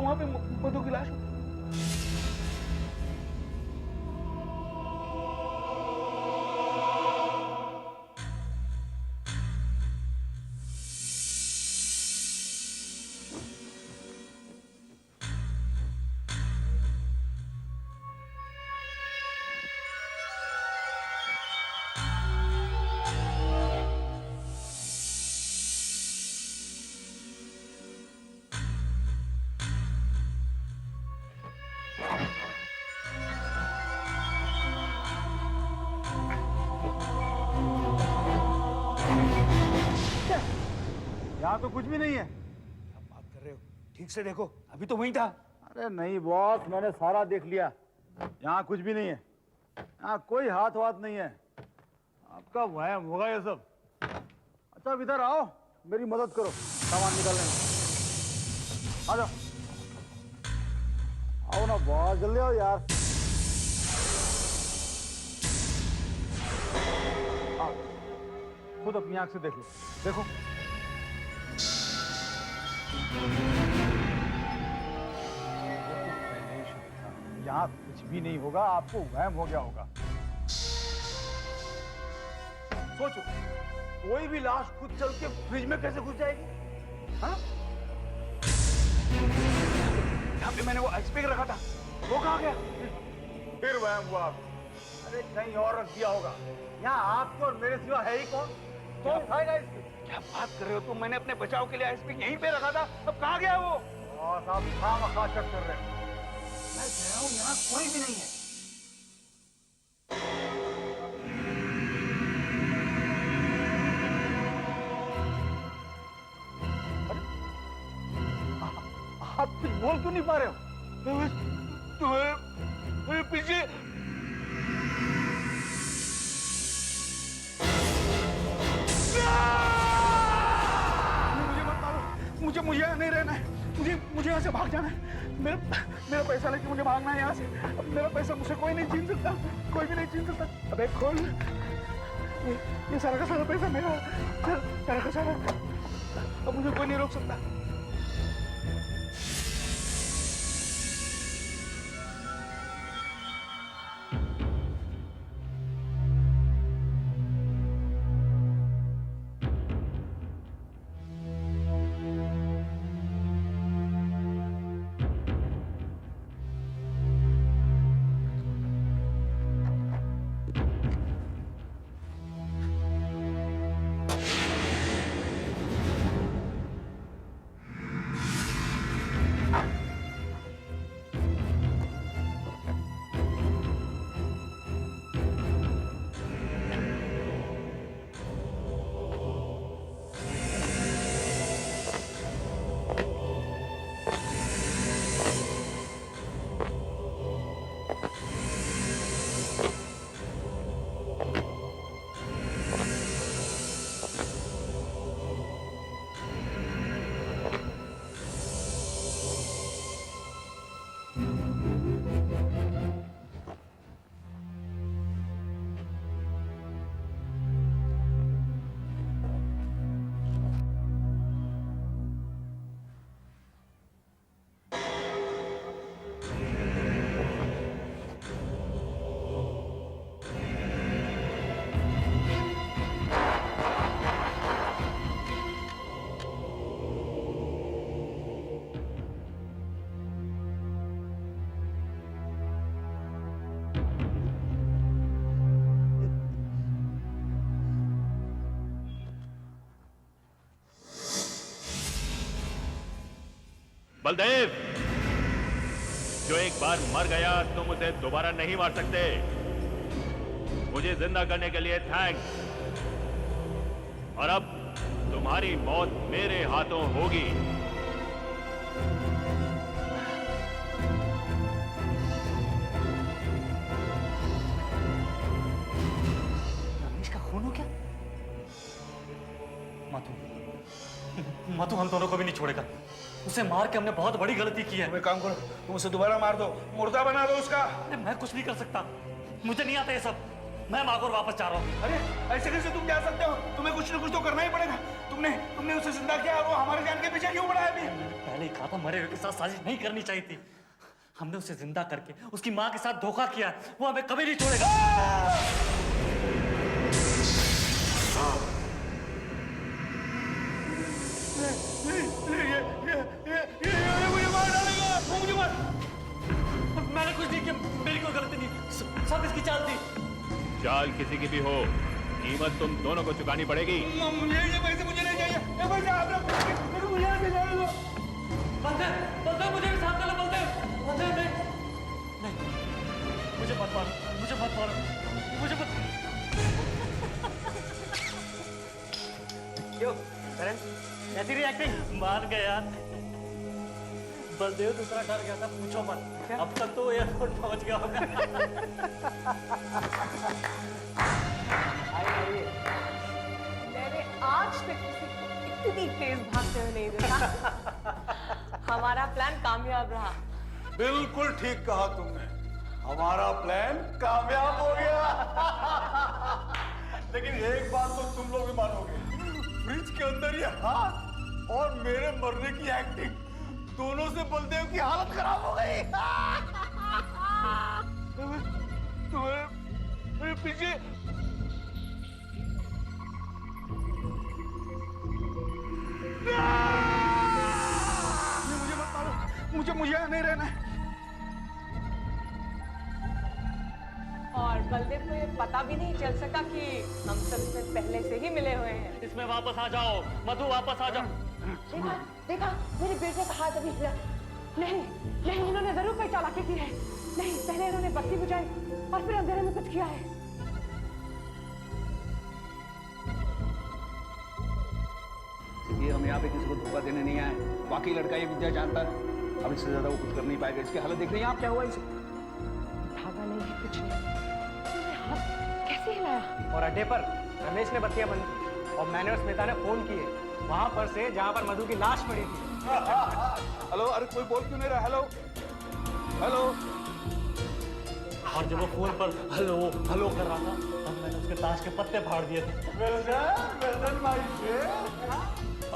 वहां पे मधु की लाश। यहाँ तो कुछ भी नहीं है। क्या बात कर रहे हो? ठीक से देखो, अभी तो वहीं था। अरे नहीं बॉस, मैंने सारा देख लिया, यहाँ कुछ भी नहीं है। यहाँ कोई हाथ वाथ नहीं है। आपका वहम होगा ये सब। अच्छा अब इधर आओ, मेरी मदद करो सामान निकालने में। आ जाओ, आओ ना बॉस, जल्दी आओ यार। आओ, खुद अपनी आंख से देख लो, देखो। यहाँ कुछ भी नहीं होगा, आपको वहम हो गया होगा। सोचो, कोई भी लाश खुद चल के फ्रिज में कैसे घुस जाएगी? हाँ? यहाँ पे मैंने वो आइस पैक रखा था, वो कहाँ गया? फिर वहम हुआ आपको। अरे कहीं और रख दिया होगा। यहाँ आपको और मेरे सिवा है ही कौन? कौन खाएगा इसको? क्या बात कर रहे हो तुम? मैंने अपने बचाव के लिए आइस पैक यहीं पे रखा था, अब कहाँ गया वो? बॉस आप खामखा चेक कर रहे हैं। मैं कह रहा हूँ यहाँ कोई भी नहीं है। आप कुछ बोल क्यों नहीं पा रहे हो? तुम्हें पीछे मुझे मत मारो, मुझे यहाँ नहीं रहना है। मुझे यहाँ से भाग जाना है। मेरा पैसा लेके मुझे भागना है यहाँ से। अब मेरा पैसा मुझसे कोई नहीं छीन सकता, कोई भी नहीं छीन सकता। अबे खोल, ये सारा का सारा पैसा मेरा, सारा का सारा। अब मुझे कोई नहीं रोक सकता। बलदेव, जो एक बार मर गया तुम उसे दोबारा नहीं मार सकते। मुझे जिंदा करने के लिए थैंक्स। और अब तुम्हारी मौत मेरे हाथों होगी। रमेश का खून हो क्या? मधु, मधु हम दोनों को भी नहीं छोड़ेगा। उसे मार के हमने बहुत बड़ी गलती की है। तुम एक काम करो, तुम उसे दोबारा मार दो, मुर्दा बना दो उसका। अरे मैं कुछ नहीं कर सकता, मुझे नहीं आता ये सब। मैं मागोर वापस जा रहा हूँ। अरे ऐसे कैसे तुम जा सकते हो? तुम्हें कुछ ना कुछ तो करना ही पड़ेगा। तुमने उसे जिंदा किया, वो हमारे जान के पीछे क्यों बढ़ा है अभी? पहले ही कहा था मरे हुए के साथ साजिश नहीं करनी चाहिए थी। हमने उसे जिंदा करके उसकी माँ के साथ धोखा किया, वो हमें कभी नहीं छोड़ेगा। ये मुझे मार डालेगा, वो मुझे मार। मैंने कुछ नहीं किया, मेरी कोई गलती नहीं, सब इसकी चाल थी। चाल किसी की भी हो, कीमत तुम दोनों को चुकानी पड़ेगी। ये पैसे मुझे नहीं चाहिए, ये पैसे आप लोग मुझे यहाँ से जाने दो। बलदेव मुझे भी साथ ले लो। बलदेव नहीं, मुझे मत मारो, मुझे मत मारो, मुझे मत। क्यों करण, कैसी रही एक्टिंग? मान गया यार। बलदेव दूसरा डर गया था, पूछो मत। अब तक तो एयरपोर्ट पहुंच गया होगा। मैंने आज तक किसी को इतनी तेज भागते हुए नहीं देखा। हमारा प्लान कामयाब रहा। बिल्कुल ठीक कहा तुमने, हमारा प्लान कामयाब हो गया। लेकिन एक बात तो तुम लोग भी मानोगे, फ्रिज के अंदर ये हाथ और मेरे मरने की एक्टिंग, दोनों से बलदेव की हालत खराब हो गई। तुम्हारे पीछे मुझे मत मारो, मुझे यहाँ नहीं रहना है। और बलदेव को ये पता भी नहीं चल सका कि हम सब इसमें पहले से ही मिले हुए हैं। इसमें वापस आ जाओ, मधु वापस आ जाओ। देखा देखा, मेरे बेटे का हाथ अभी हिला नहीं। नहीं, इन्होंने जरूर कोई चालाकी की है। नहीं, पहले इन्होंने बत्ती बुझाई और फिर अंधेरे में कुछ किया है। ये हम यहाँ पे किसी को धोखा देने नहीं आए। बाकी लड़का ये विद्या जानता है, अब इससे ज्यादा वो कुछ कर नहीं पाएगा। इसकी हालत देख रही हैं आप, क्या हुआ इसे? धागा नहीं है, कुछ नहीं। हाथ कैसे हिलाया? और अड्डे पर रमेश ने बत्तियां बंद की और मैंने और स्मिता ने फोन किए वहां पर से जहां पर मधु की लाश पड़ी थी। हेलो, अरे कोई बोल क्यों नहीं रहा? Hello hello. और जब वो फोन पर हेलो हेलो कर रहा था, तब मैंने उसके ताश के पत्ते फाड़ दिए थे।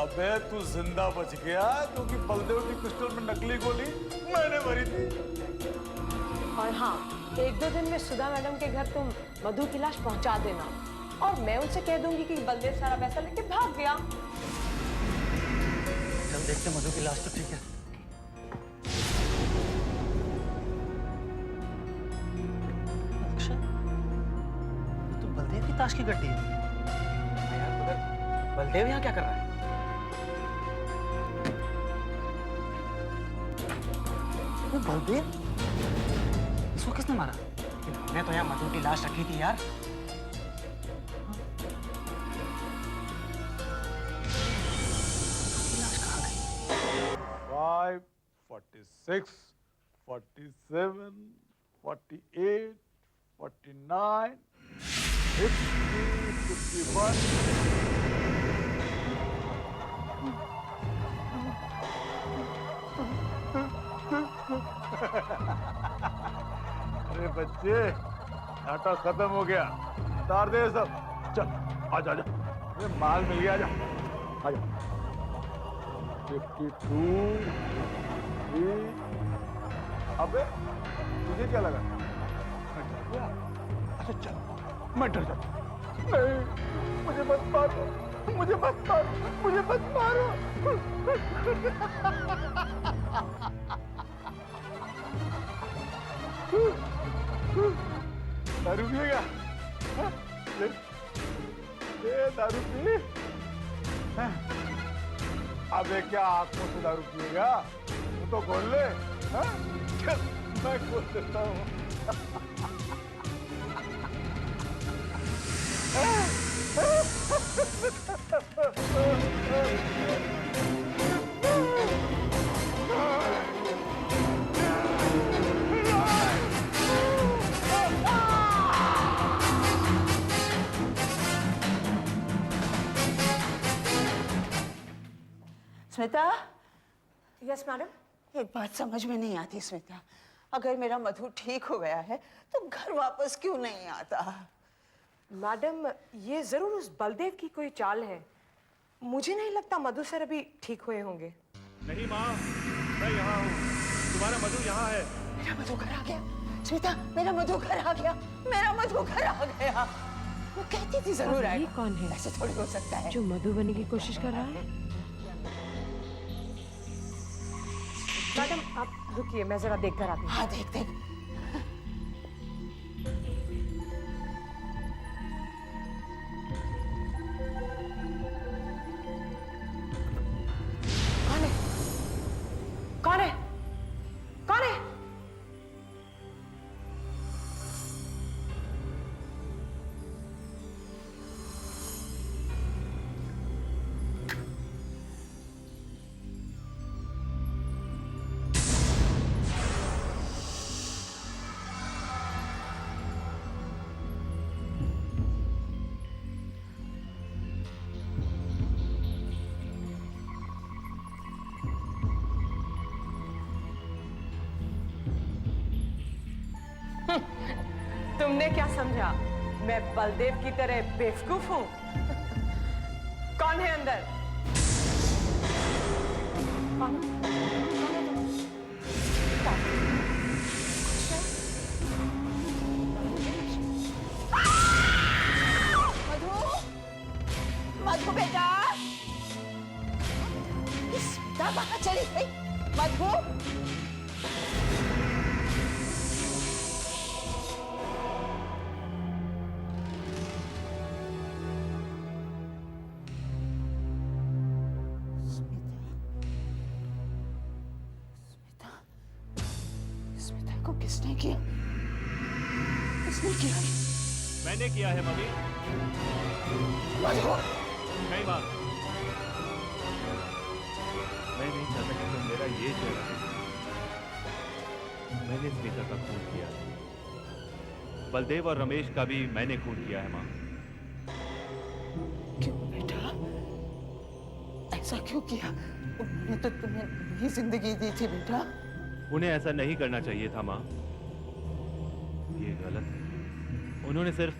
अबे तू जिंदा बच गया क्योंकि बलदेव की पिस्टल में नकली गोली मैंने भरी थी। और हाँ, 1-2 दिन में सुधा मैडम के घर तुम मधु की लाश पहुंचा देना और मैं उनसे कह दूंगी कि बलदेव सारा पैसा लेके भाग गया। चल देखते मधु की लाश तो ठीक है। अच्छा, तो बलदेव की ताश की गड्डी है। यार उधर बलदेव यहाँ क्या कर रहा है? बलदेव? इसको किसने मारा? मैंने तो यहाँ मधु की लाश रखी थी यार। 5, 46, 47, 48, 49, 50, 51। अरे बच्चे, नाटक खत्म हो गया, उतार दे सब। चल आजा आजा, अरे माल मिल गया, आजा आजा। 52, 3। अबे तुझे क्या लगा? मैं डर गया? अच्छा चल, मैं डर जाता। नहीं, मुझे मत मारो, मुझे मत मारो, मुझे मत मारो। दारू पिएगा? ले दारू पी। अबे क्या आंखों से दारू पिएगा? वो तो खोल ले। चल मैं खोल देता हूँ। स्मिता। Yes madam. एक बात समझ में नहीं आती स्मिता, अगर मेरा मधु ठीक हो गया है तो घर वापस क्यों नहीं आता? मैडम, ये जरूर उस बलदेव की कोई चाल है। मुझे नहीं लगता मधु सर अभी ठीक हुए होंगे। नहीं माँ, मैं यहाँ हूँ, तुम्हारा मधु यहाँ है। मेरा मधु घर आ गया स्मिता, मेरा मधु घर आ गया, मेरा मधु घर आ गया। वो कहती थी जरूर आएगा। ये कौन है? ऐसे थोड़ी हो सकता है। जो मधु बनने की कोशिश कर रहा है। मैडम आप रुकिए, मैं जरा देख कर आती हूँ। हाँ देख देख। कौन है? कौन है? कौन है? तुमने क्या समझा? मैं बलदेव की तरह बेवकूफ हूँ? कौन है अंदर? कौन? मधु, मधु बेटा, स्मिता कहाँ चली गई? मधु, को किसने किया? किसने किया? मैंने किया है मम्मी। मधु, नहीं माँ, मैं नहीं चाहता कि तुम मेरा ये चेहरा देखो। मैंने स्मिता का खून किया है। बलदेव और रमेश का भी मैंने खून किया है माँ। क्यों बेटा? ऐसा क्यों किया? उन्होंने तो तुम्हें नई जिंदगी दी थी बेटा। उन्हें ऐसा नहीं करना चाहिए था माँ, ये गलत है। उन्होंने सिर्फ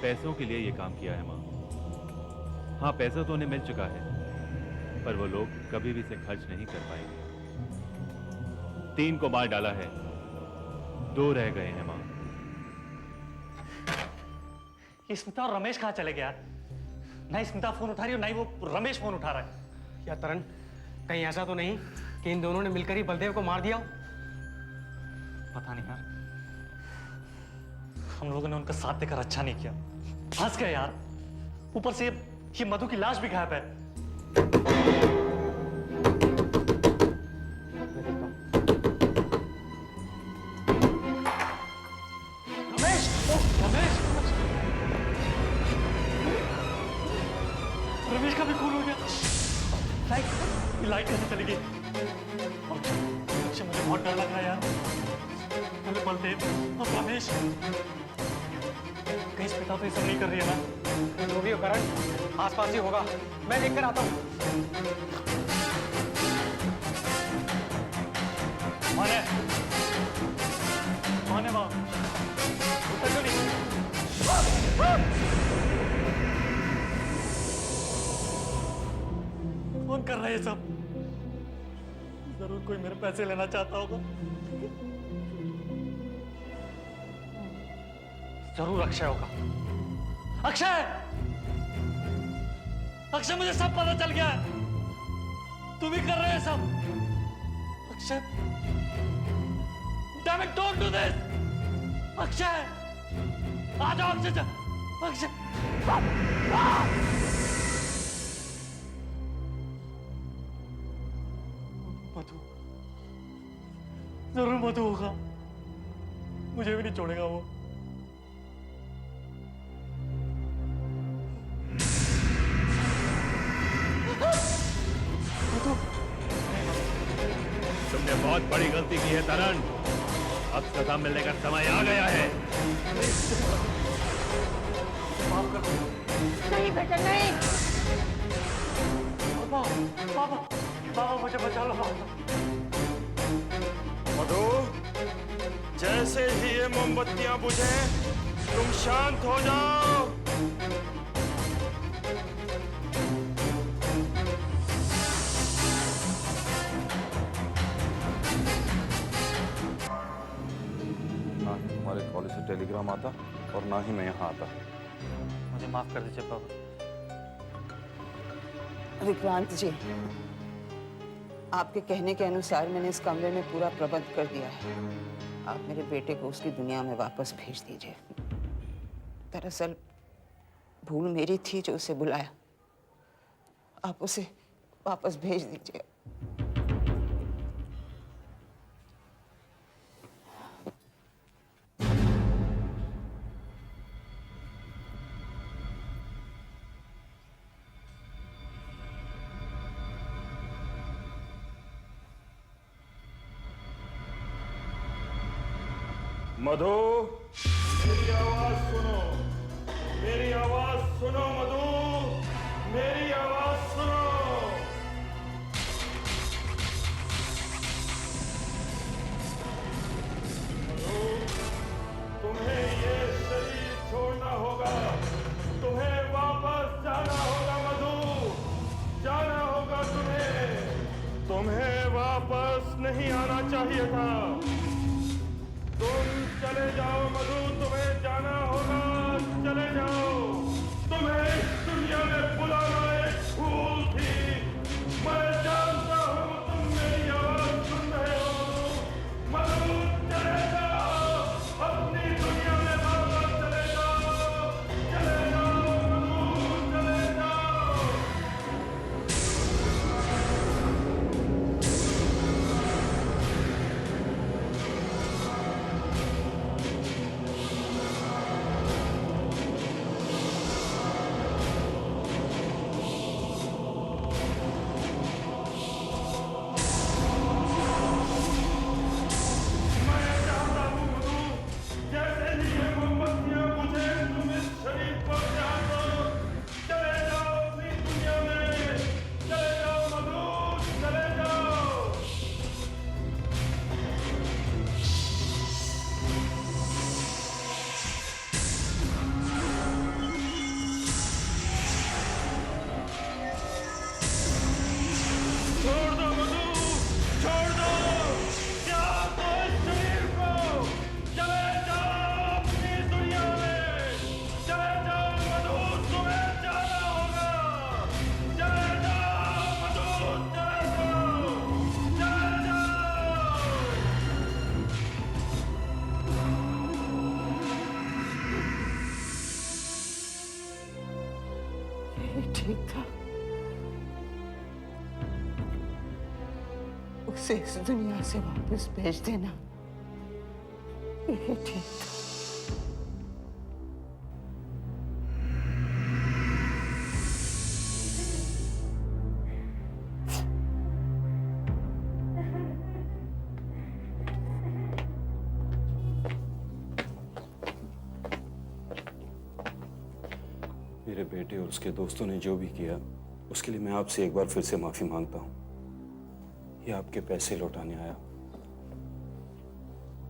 पैसों के लिए ये काम किया है माँ। हाँ, पैसा तो उन्हें मिल चुका है, पर वो लोग कभी भी इसे खर्च नहीं कर पाएंगे। 3 को मार डाला है, 2 रह गए हैं माँ। ये स्मिता और रमेश कहाँ चले गए यार? ना ही स्मिता फोन उठा रही है, ना ही वो रमेश फोन उठा रहा है। या तरन, कहीं ऐसा तो नहीं कि इन दोनों ने मिलकर ही बलदेव को मार दिया हो? पता नहीं यार, हम लोगों ने उनका साथ देकर अच्छा नहीं किया। फंस गए यार। ऊपर से ये मधु की लाश भी गायब है। रमेश, रमेश, रमेश का भी खून हो गया। लाइट कैसे चली गई? मुझे बहुत डर लग रहा है यार। पहले बलदेव और रमेश, कहीं स्मिता तो ये सब नहीं कर रही है ना? जो भी हो करण, आसपास ही होगा। मैं देखकर आता हूँ। कौन है? कौन है वहाँ? उत्तर क्यों नहीं? कौन कर रहा है ये सब? जरूर कोई मेरे पैसे लेना चाहता होगा। जरूर अक्षय होगा। अक्षय! अक्षय, मुझे सब पता चल गया है। तू भी कर रहे है सब। Akshay, damn it, don't do this! Akshay! आ जाओ अक्षय! अक्षय! मधु, जरूर मधु होगा। मुझे भी नहीं छोड़ेगा वो। तुमने बहुत बड़ी गलती की है तरन। अब सजा मिलने का समय आ गया है। नहीं बेटा नहीं। पापा, पापा। मुझे बचा लो। मधु, जैसे ही ये मोमबत्तियां बुझे तुम शांत हो जाओ। ना ही तुम्हारे कॉलेज से टेलीग्राम आता और ना ही मैं यहाँ आता। मुझे माफ कर दीजिए बाबा। विक्रांत जी, आपके कहने के अनुसार मैंने इस कमरे में पूरा प्रबंध कर दिया है। आप मेरे बेटे को उसकी दुनिया में वापस भेज दीजिए। दरअसल भूल मेरी थी जो उसे बुलाया। आप उसे वापस भेज दीजिए। मधु, मेरी आवाज सुनो, मेरी आवाज सुनो मधु, मेरी आवाज सुनो। मधु, तुम्हें ये शरीर छोड़ना होगा, तुम्हें वापस जाना होगा मधु, जाना होगा तुम्हें वापस नहीं आना चाहिए था। तुम चले जाओ मधु, तुम्हें जाना होगा, चले जाओ। तुम्हें इस दुनिया में बुलाना एक भूल थी। मैं जानता हूँ तुम मेरी आवाज सुन रहे हो। मधु, चले जाओ, अपनी दुनिया में वापस चले जाओ, चले जाओ मधु, चले जाओ। छोड़ दो मधु, छोड़ दो, त्याग दो इस शरीर को, चले जाओ अपनी दुनिया में, चले जाओ मधु, तुम्हें जाना होगा, चले जाओ मधु, चले जाओ, चले जाओ। ये ठीक था। उसे इस दुनिया से वापस भेज देना, ये ठीक था। मेरे बेटे और उसके दोस्तों ने जो भी किया उसके लिए मैं आपसे एक बार फिर से माफी मांगता हूँ। ये आपके पैसे लौटाने आया।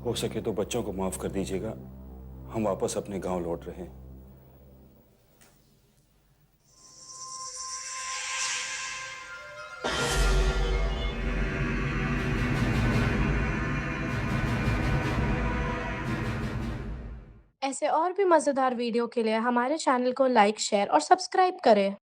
हो सके तो बच्चों को माफ कर दीजिएगा। हम वापस अपने गांव लौट रहे हैं। ऐसे और भी मजेदार वीडियो के लिए हमारे चैनल को लाइक, शेयर और सब्सक्राइब करें।